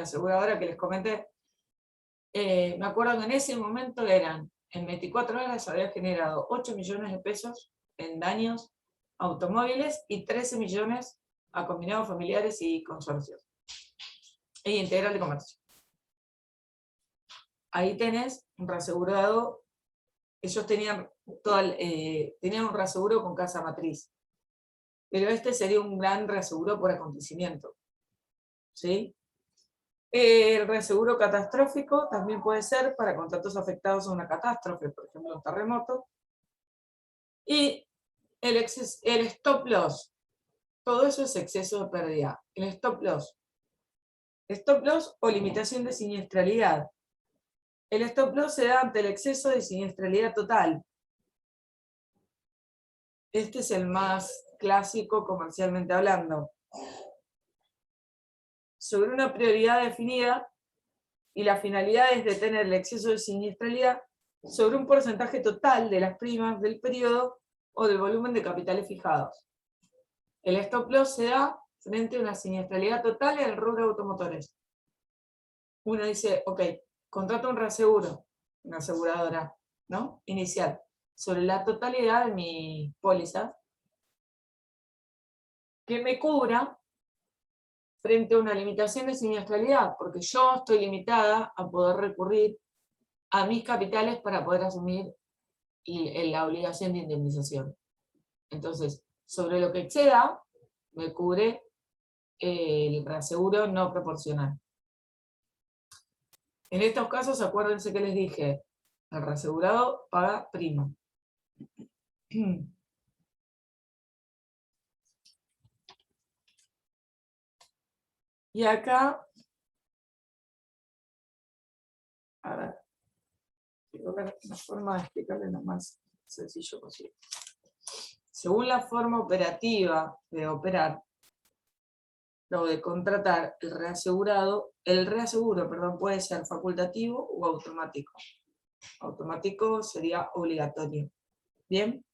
aseguradora que les comenté, me acuerdo que en ese momento en 24 horas había generado 8 millones de pesos en daños a automóviles y 13 millones a combinados familiares y consorcios. E integral de comercio. Ahí tenés un reasegurado. Ellos tenían un reaseguro con casa matriz. Pero este sería un gran reaseguro por acontecimiento. ¿Sí? El reaseguro catastrófico también puede ser para contratos afectados a una catástrofe, por ejemplo, un terremoto. Y el stop loss. Todo eso es exceso de pérdida. El stop loss. Stop loss o limitación de siniestralidad. El stop loss se da ante el exceso de siniestralidad total. Este es el más clásico comercialmente hablando. Sobre una prioridad definida, y la finalidad es detener el exceso de siniestralidad sobre un porcentaje total de las primas del periodo o del volumen de capitales fijados. El stop loss se da frente a una siniestralidad total en el rubro de automotores. Uno dice, ok, contrato un reaseguro, una aseguradora, ¿no? Inicial, sobre la totalidad de mi póliza, que me cubra frente a una limitación de siniestralidad, porque yo estoy limitada a poder recurrir a mis capitales para poder asumir la obligación de indemnización. Entonces, sobre lo que exceda, me cubre el reaseguro no proporcional. En estos casos, acuérdense que les dije, el reasegurado paga prima. Y acá, a ver, quiero ver la forma de explicarle lo más sencillo posible. Según la forma operativa de operar, o de contratar, el reaseguro, puede ser facultativo o automático. Automático sería obligatorio. Bien.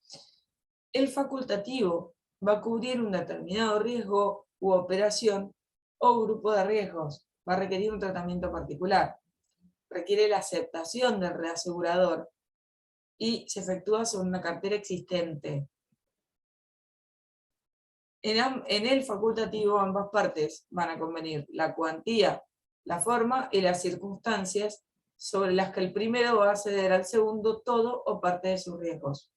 El facultativo va a cubrir un determinado riesgo u operación o grupo de riesgos. Va a requerir un tratamiento particular. Requiere la aceptación del reasegurador y se efectúa sobre una cartera existente. En el facultativo ambas partes van a convenir la cuantía, la forma y las circunstancias sobre las que el primero va a ceder al segundo todo o parte de sus riesgos.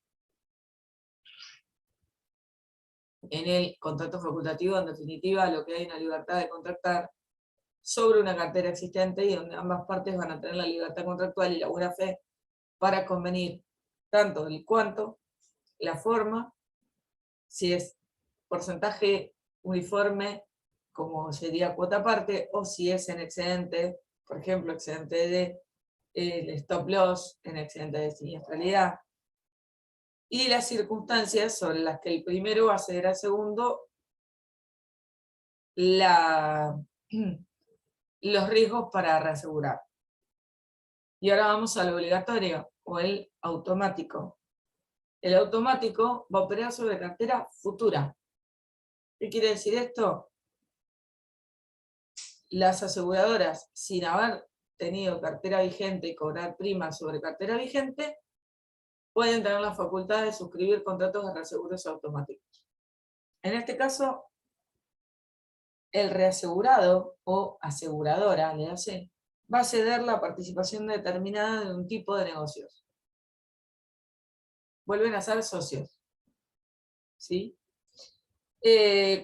En el contrato facultativo, en definitiva, lo que hay es una libertad de contratar sobre una cartera existente y donde ambas partes van a tener la libertad contractual y la buena fe para convenir tanto del cuánto la forma, si es porcentaje uniforme, como sería cuota parte, o si es en excedente, por ejemplo, excedente de el stop loss, en excedente de siniestralidad, y las circunstancias sobre las que el primero va a ceder al segundo los riesgos para reasegurar. Y ahora vamos al obligatorio o el automático. El automático va a operar sobre cartera futura. ¿Qué quiere decir esto? Las aseguradoras, sin haber tenido cartera vigente y cobrar prima sobre cartera vigente, pueden tener la facultad de suscribir contratos de reaseguros automáticos. En este caso, el reasegurado o aseguradora, le hace, va a ceder la participación determinada de un tipo de negocios. Vuelven a ser socios. ¿Sí?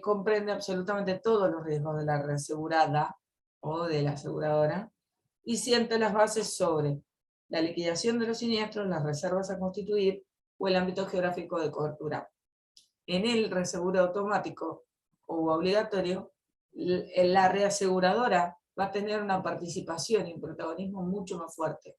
Comprende absolutamente todos los riesgos de la reasegurada o de la aseguradora y sienta las bases sobre la liquidación de los siniestros, las reservas a constituir o el ámbito geográfico de cobertura. En el reaseguro automático o obligatorio, la reaseguradora va a tener una participación y un protagonismo mucho más fuerte.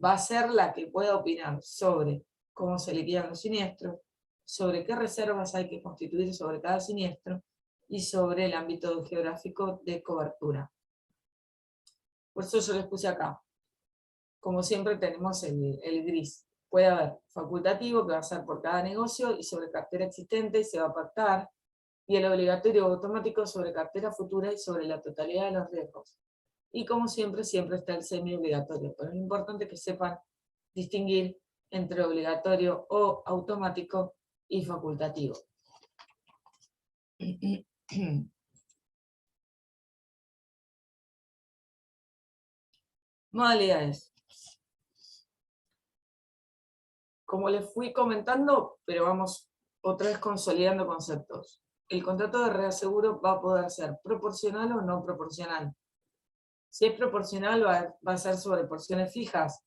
Va a ser la que pueda opinar sobre cómo se liquidan los siniestros, sobre qué reservas hay que constituir sobre cada siniestro y sobre el ámbito geográfico de cobertura. Por eso yo les puse acá. Como siempre tenemos el gris. Puede haber facultativo, que va a ser por cada negocio y sobre cartera existente se va a pactar, y el obligatorio automático sobre cartera futura y sobre la totalidad de los riesgos. Y como siempre, siempre está el semi-obligatorio, pero es importante que sepan distinguir entre obligatorio o automático y facultativo. Modalidades. Como les fui comentando, pero vamos otra vez consolidando conceptos. El contrato de reaseguro va a poder ser proporcional o no proporcional. Si es proporcional, va a ser sobre porciones fijas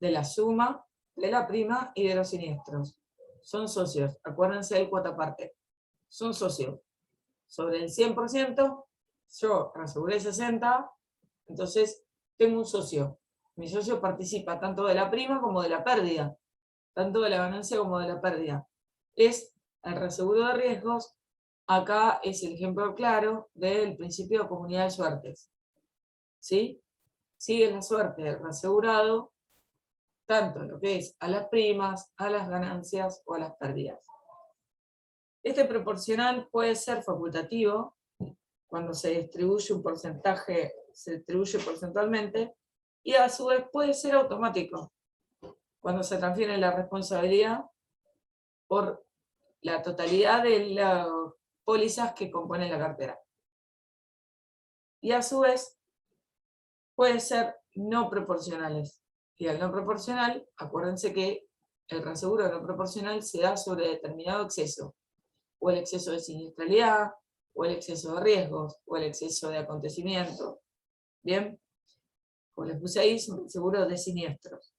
de la suma, de la prima y de los siniestros. Son socios, acuérdense del cuota parte. Son socios. Sobre el 100%, yo reaseguré 60%, entonces tengo un socio. Mi socio participa tanto de la prima como de la pérdida, tanto de la ganancia como de la pérdida. Es el reaseguro de riesgos. Acá es el ejemplo claro del principio de comunidad de suertes. ¿Sí? Sigue la suerte del reasegurado, tanto lo que es a las primas, a las ganancias o a las pérdidas. Este proporcional puede ser facultativo, cuando se distribuye un porcentaje, se distribuye porcentualmente, y a su vez puede ser automático, cuando se transfiere la responsabilidad por la totalidad de las pólizas que componen la cartera. Y a su vez puede ser no proporcionales. Y al no proporcional, acuérdense que el reaseguro no proporcional se da sobre determinado exceso, o el exceso de siniestralidad, o el exceso de riesgos, o el exceso de acontecimiento. ¿Bien? Como les puse ahí, es un reaseguro de siniestros.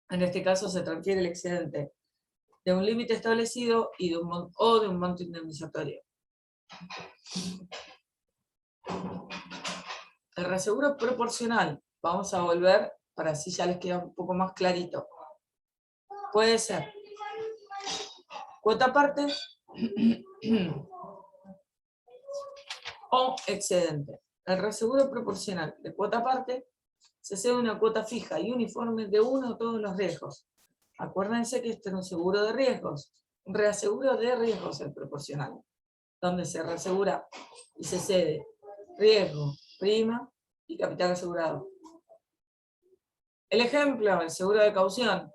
En este caso se transfiere el excedente de un límite establecido y de un monto indemnizatorio. El reaseguro proporcional, vamos a volver para así ya les queda un poco más clarito. Puede ser cuota parte o excedente. El reaseguro proporcional de cuota parte se cede una cuota fija y uniforme de uno o todos los riesgos. Acuérdense que este es un seguro de riesgos, un reaseguro de riesgos el proporcional, donde se reasegura y se cede riesgo, prima y capital asegurado. El ejemplo, el seguro de caución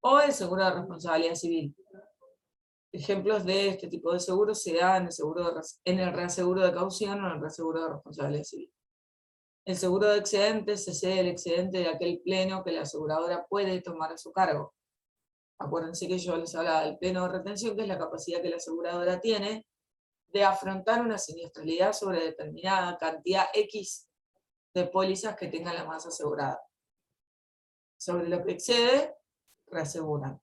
o el seguro de responsabilidad civil. Ejemplos de este tipo de seguros se dan en el reaseguro de caución o en el reaseguro de responsabilidad civil. El seguro de excedente se cede el excedente de aquel pleno que la aseguradora puede tomar a su cargo. Acuérdense que yo les hablaba del pleno de retención, que es la capacidad que la aseguradora tiene de afrontar una siniestralidad sobre determinada cantidad X de pólizas que tenga la masa asegurada. Sobre lo que excede, reaseguran.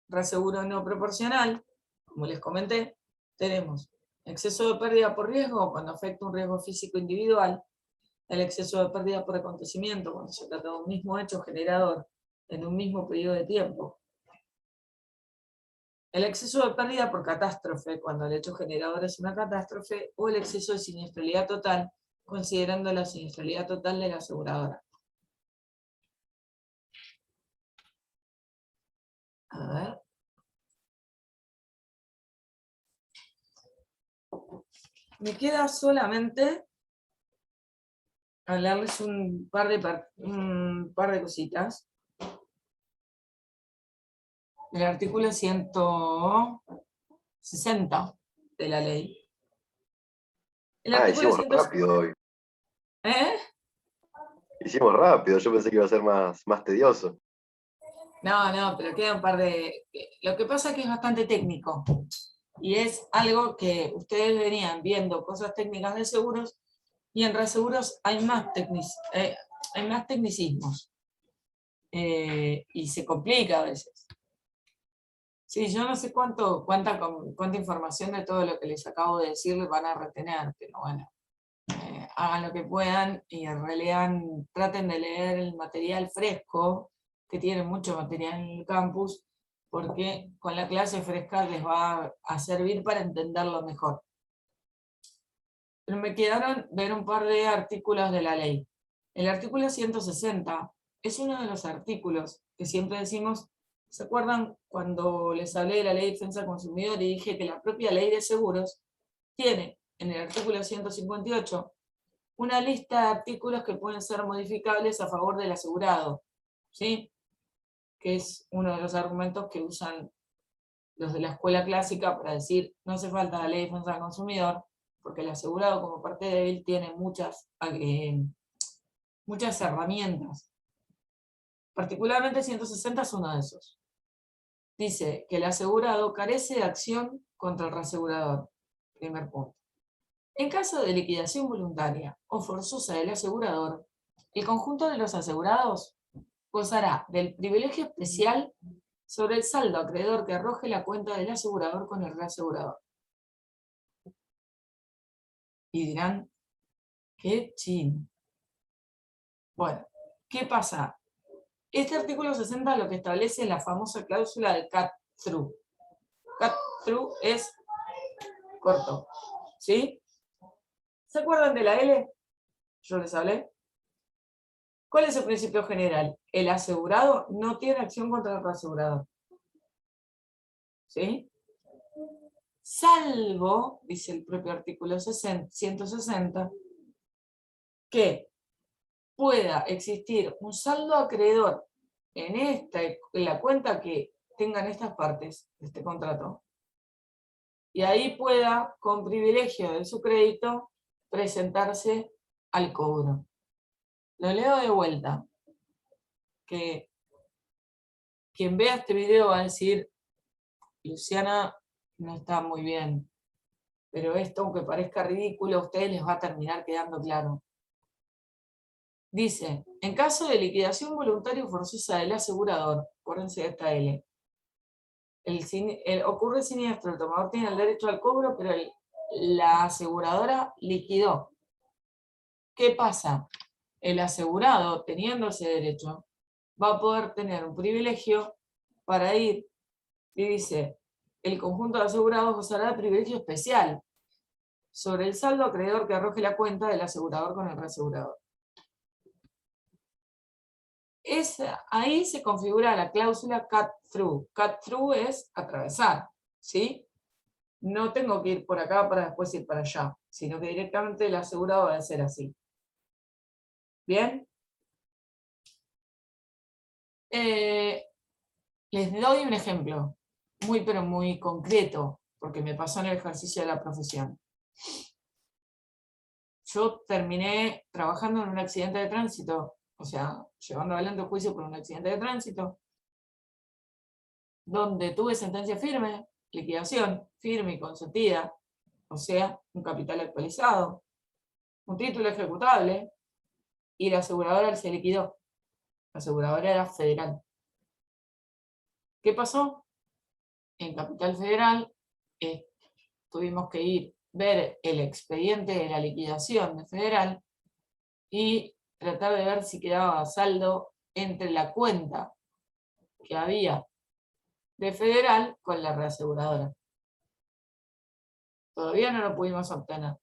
Reaseguro no proporcional, como les comenté, tenemos exceso de pérdida por riesgo cuando afecta un riesgo físico individual, el exceso de pérdida por acontecimiento cuando se trata de un mismo hecho generador en un mismo periodo de tiempo, el exceso de pérdida por catástrofe cuando el hecho generador es una catástrofe, o el exceso de siniestralidad total considerando la siniestralidad total de la aseguradora. A ver. Me queda solamente hablarles un par de cositas. El artículo 160 de la ley. El artículo Hicimos rápido hoy. ¿Eh? Hicimos rápido, yo pensé que iba a ser más tedioso. No, pero queda un par de... Lo que pasa es que es bastante técnico. Y es algo que ustedes venían viendo, cosas técnicas de seguros, y en reaseguros hay más tecnicismos. Y se complica a veces. Sí, yo no sé cuánta información de todo lo que les acabo de decir les van a retener, pero bueno, hagan lo que puedan y relean, traten de leer el material fresco, que tiene mucho material en el campus, porque con la clase fresca les va a servir para entenderlo mejor. Pero me quedaron ver un par de artículos de la ley. El artículo 160 es uno de los artículos que siempre decimos. ¿Se acuerdan cuando les hablé de la Ley de Defensa del Consumidor y dije que la propia Ley de Seguros tiene en el artículo 158 una lista de artículos que pueden ser modificables a favor del asegurado? ¿Sí? Que es uno de los argumentos que usan los de la escuela clásica para decir no hace falta la Ley de Defensa del Consumidor porque el asegurado como parte débil tiene muchas herramientas. Particularmente 160 es uno de esos. Dice que el asegurado carece de acción contra el reasegurador. Primer punto. En caso de liquidación voluntaria o forzosa del asegurador, el conjunto de los asegurados gozará del privilegio especial sobre el saldo acreedor que arroje la cuenta del asegurador con el reasegurador. Y dirán, qué chin. Bueno, ¿qué pasa? Este artículo 60 lo que establece es la famosa cláusula del cut-through. Cut-through es corto, ¿sí? ¿Se acuerdan de la L? Yo les hablé. ¿Cuál es el principio general? El asegurado no tiene acción contra el reasegurador. ¿Sí? Salvo, dice el propio artículo 160, que pueda existir un saldo acreedor en la cuenta que tengan estas partes de este contrato, y ahí pueda, con privilegio de su crédito, presentarse al cobro. Lo leo de vuelta, que quien vea este video va a decir, Luciana no está muy bien, pero esto, aunque parezca ridículo, a ustedes les va a terminar quedando claro. Dice, en caso de liquidación voluntaria o forzosa del asegurador, acuérdense de esta L, ocurre el siniestro, el tomador tiene el derecho al cobro, pero la aseguradora liquidó. ¿Qué pasa? El asegurado, teniendo ese derecho, va a poder tener un privilegio para ir, y dice, el conjunto de asegurados gozará de privilegio especial sobre el saldo acreedor que arroje la cuenta del asegurador con el reasegurador. Ahí se configura la cláusula cut-through. Cut-through es atravesar, ¿sí? No tengo que ir por acá para después ir para allá, sino que directamente el asegurado va a ser así. ¿Bien? Les doy un ejemplo, pero muy concreto, porque me pasó en el ejercicio de la profesión. Yo terminé trabajando en un accidente de tránsito, o sea, llevando adelante un juicio por un accidente de tránsito, donde tuve sentencia firme, liquidación firme y consentida, o sea, un capital actualizado, un título ejecutable, y la aseguradora se liquidó. La aseguradora era federal, ¿Qué pasó? En Capital Federal tuvimos que ver el expediente de la liquidación de Federal y tratar de ver si quedaba saldo entre la cuenta que había de Federal con la reaseguradora. Todavía no lo pudimos obtener,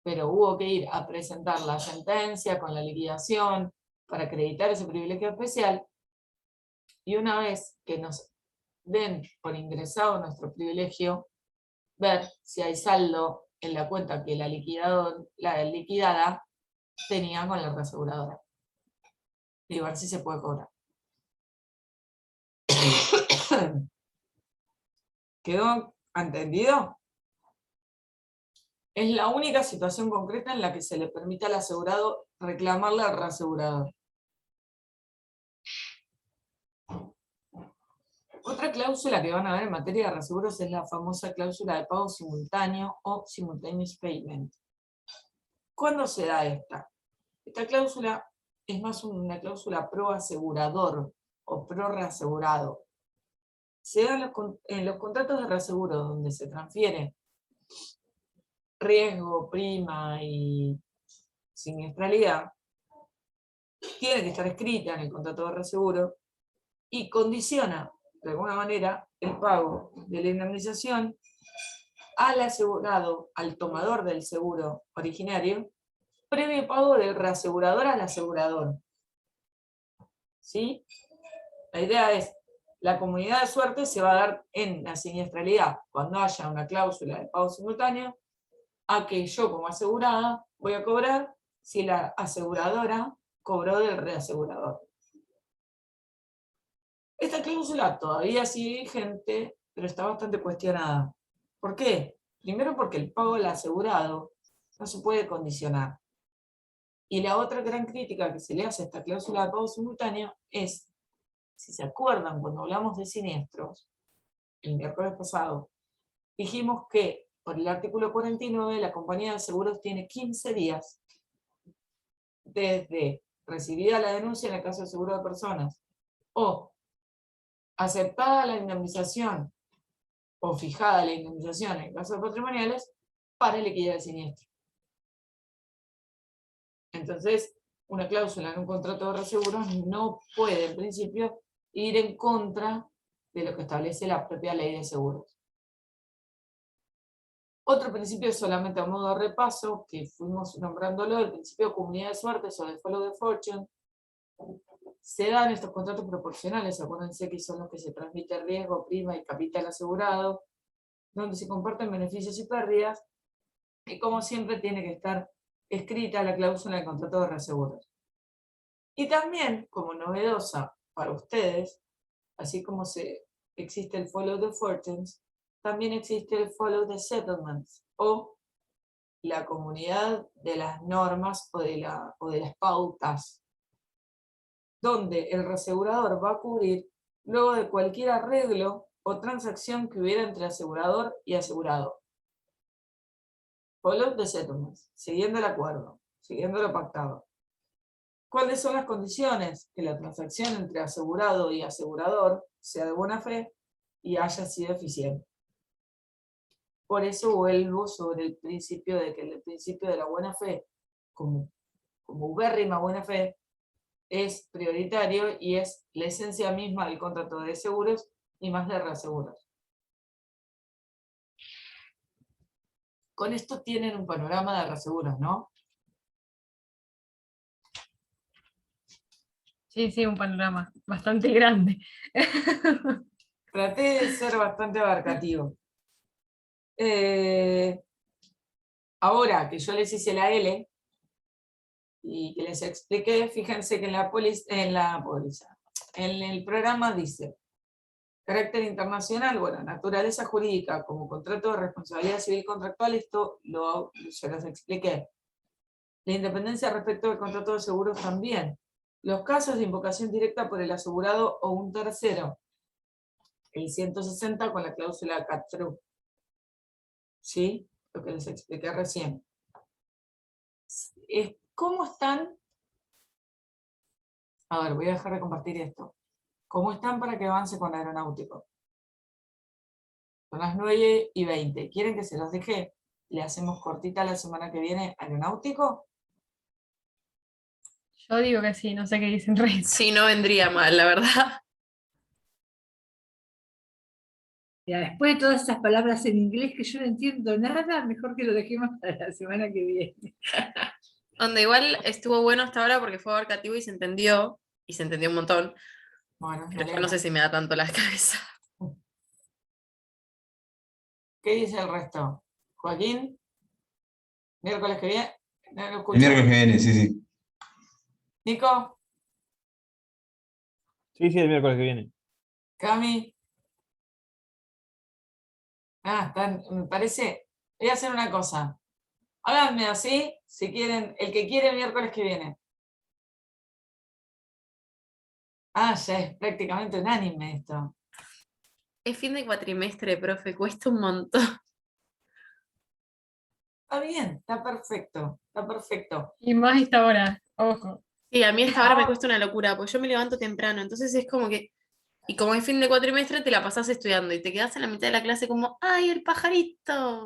pero hubo que ir a presentar la sentencia con la liquidación para acreditar ese privilegio especial, y una vez que nos den por ingresado nuestro privilegio, ver si hay saldo en la cuenta que la liquidada tenía con la reaseguradora y ver si se puede cobrar. ¿Quedó entendido? Es la única situación concreta en la que se le permite al asegurado reclamarle al reasegurador. Otra cláusula que van a ver en materia de reaseguros es la famosa cláusula de pago simultáneo o simultaneous payment. ¿Cuándo se da esta? Esta cláusula es más una cláusula pro asegurador o pro reasegurado. Se da en los contratos de reaseguro donde se transfiere riesgo, prima y siniestralidad. Tiene que estar escrita en el contrato de reaseguro y condiciona de alguna manera el pago de la indemnización al asegurado, al tomador del seguro originario, previo pago del reasegurador al asegurador. ¿Sí? La idea es, la comunidad de suerte se va a dar en la siniestralidad cuando haya una cláusula de pago simultáneo, a que yo como asegurada voy a cobrar si la aseguradora cobró del reasegurador. Esta cláusula todavía sigue vigente, pero está bastante cuestionada. ¿Por qué? Primero porque el pago del asegurado no se puede condicionar. Y la otra gran crítica que se le hace a esta cláusula de pago simultáneo es, si se acuerdan cuando hablamos de siniestros, el miércoles pasado, dijimos que por el artículo 49 la compañía de seguros tiene 15 días desde recibida la denuncia en el caso de seguro de personas o aceptada la indemnización o fijada la indemnización en casos patrimoniales para liquidar el siniestro. Entonces, una cláusula en un contrato de reaseguros no puede, en principio, ir en contra de lo que establece la propia ley de seguros. Otro principio, solamente a modo de repaso, que fuimos nombrándolo, el principio de comunidad de suertes o de follow the fortune, se dan estos contratos proporcionales, acuérdense que son los que se transmite riesgo, prima y capital asegurado, donde se comparten beneficios y pérdidas, y como siempre tiene que estar escrita la cláusula del contrato de reaseguros. Y también, como novedosa para ustedes, así como existe el follow the fortunes, también existe el follow the settlements, o la comunidad de las normas o de las pautas, donde el reasegurador va a cubrir luego de cualquier arreglo o transacción que hubiera entre asegurador y asegurado. Follow the settlements, siguiendo el acuerdo, siguiendo lo pactado. ¿Cuáles son las condiciones? Que la transacción entre asegurado y asegurador sea de buena fe y haya sido eficiente. Por eso vuelvo sobre el principio de que el principio de la buena fe, como ubérrima buena fe, es prioritario y es la esencia misma del contrato de seguros y más de reaseguros. Con esto tienen un panorama de reaseguros, ¿no? Sí, un panorama bastante grande. Traté de ser bastante abarcativo. Ahora que yo les hice la L y que les expliqué, fíjense que en el programa dice carácter internacional, bueno, naturaleza jurídica como contrato de responsabilidad civil contractual, esto yo les expliqué. La independencia respecto del contrato de seguros también. Los casos de invocación directa por el asegurado o un tercero. El 160 con la cláusula cat-true. ¿Sí? Lo que les expliqué recién. ¿Cómo están? A ver, voy a dejar de compartir esto. ¿Cómo están para que avance con aeronáutico? Son las 9:20. ¿Quieren que se los deje? ¿Le hacemos cortita la semana que viene aeronáutico? Yo digo que sí, no sé qué dicen Rey. Sí, no vendría mal, la verdad. Ya, después de todas esas palabras en inglés que yo no entiendo nada, mejor que lo dejemos para la semana que viene. Donde igual estuvo bueno hasta ahora porque fue abarcativo y se entendió un montón. Bueno, me Pero yo no alegro. sé si me da tanto la cabeza. ¿Qué dice el resto? Joaquín, miércoles que viene. No lo El escucho. miércoles que viene, sí, sí. Nico, Sí, el miércoles que viene. Cami. Me parece. Voy a hacer una cosa. Háganme así, si quieren, el que quiere el miércoles que viene. Ya es prácticamente unánime esto. Es fin de cuatrimestre, profe, cuesta un montón. Está bien, está perfecto, está perfecto. Y más esta hora, ojo. Sí, a mí esta hora me cuesta una locura, porque yo me levanto temprano, entonces es como que, y como es fin de cuatrimestre, te la pasás estudiando y te quedás en la mitad de la clase como, ¡ay, el pajarito!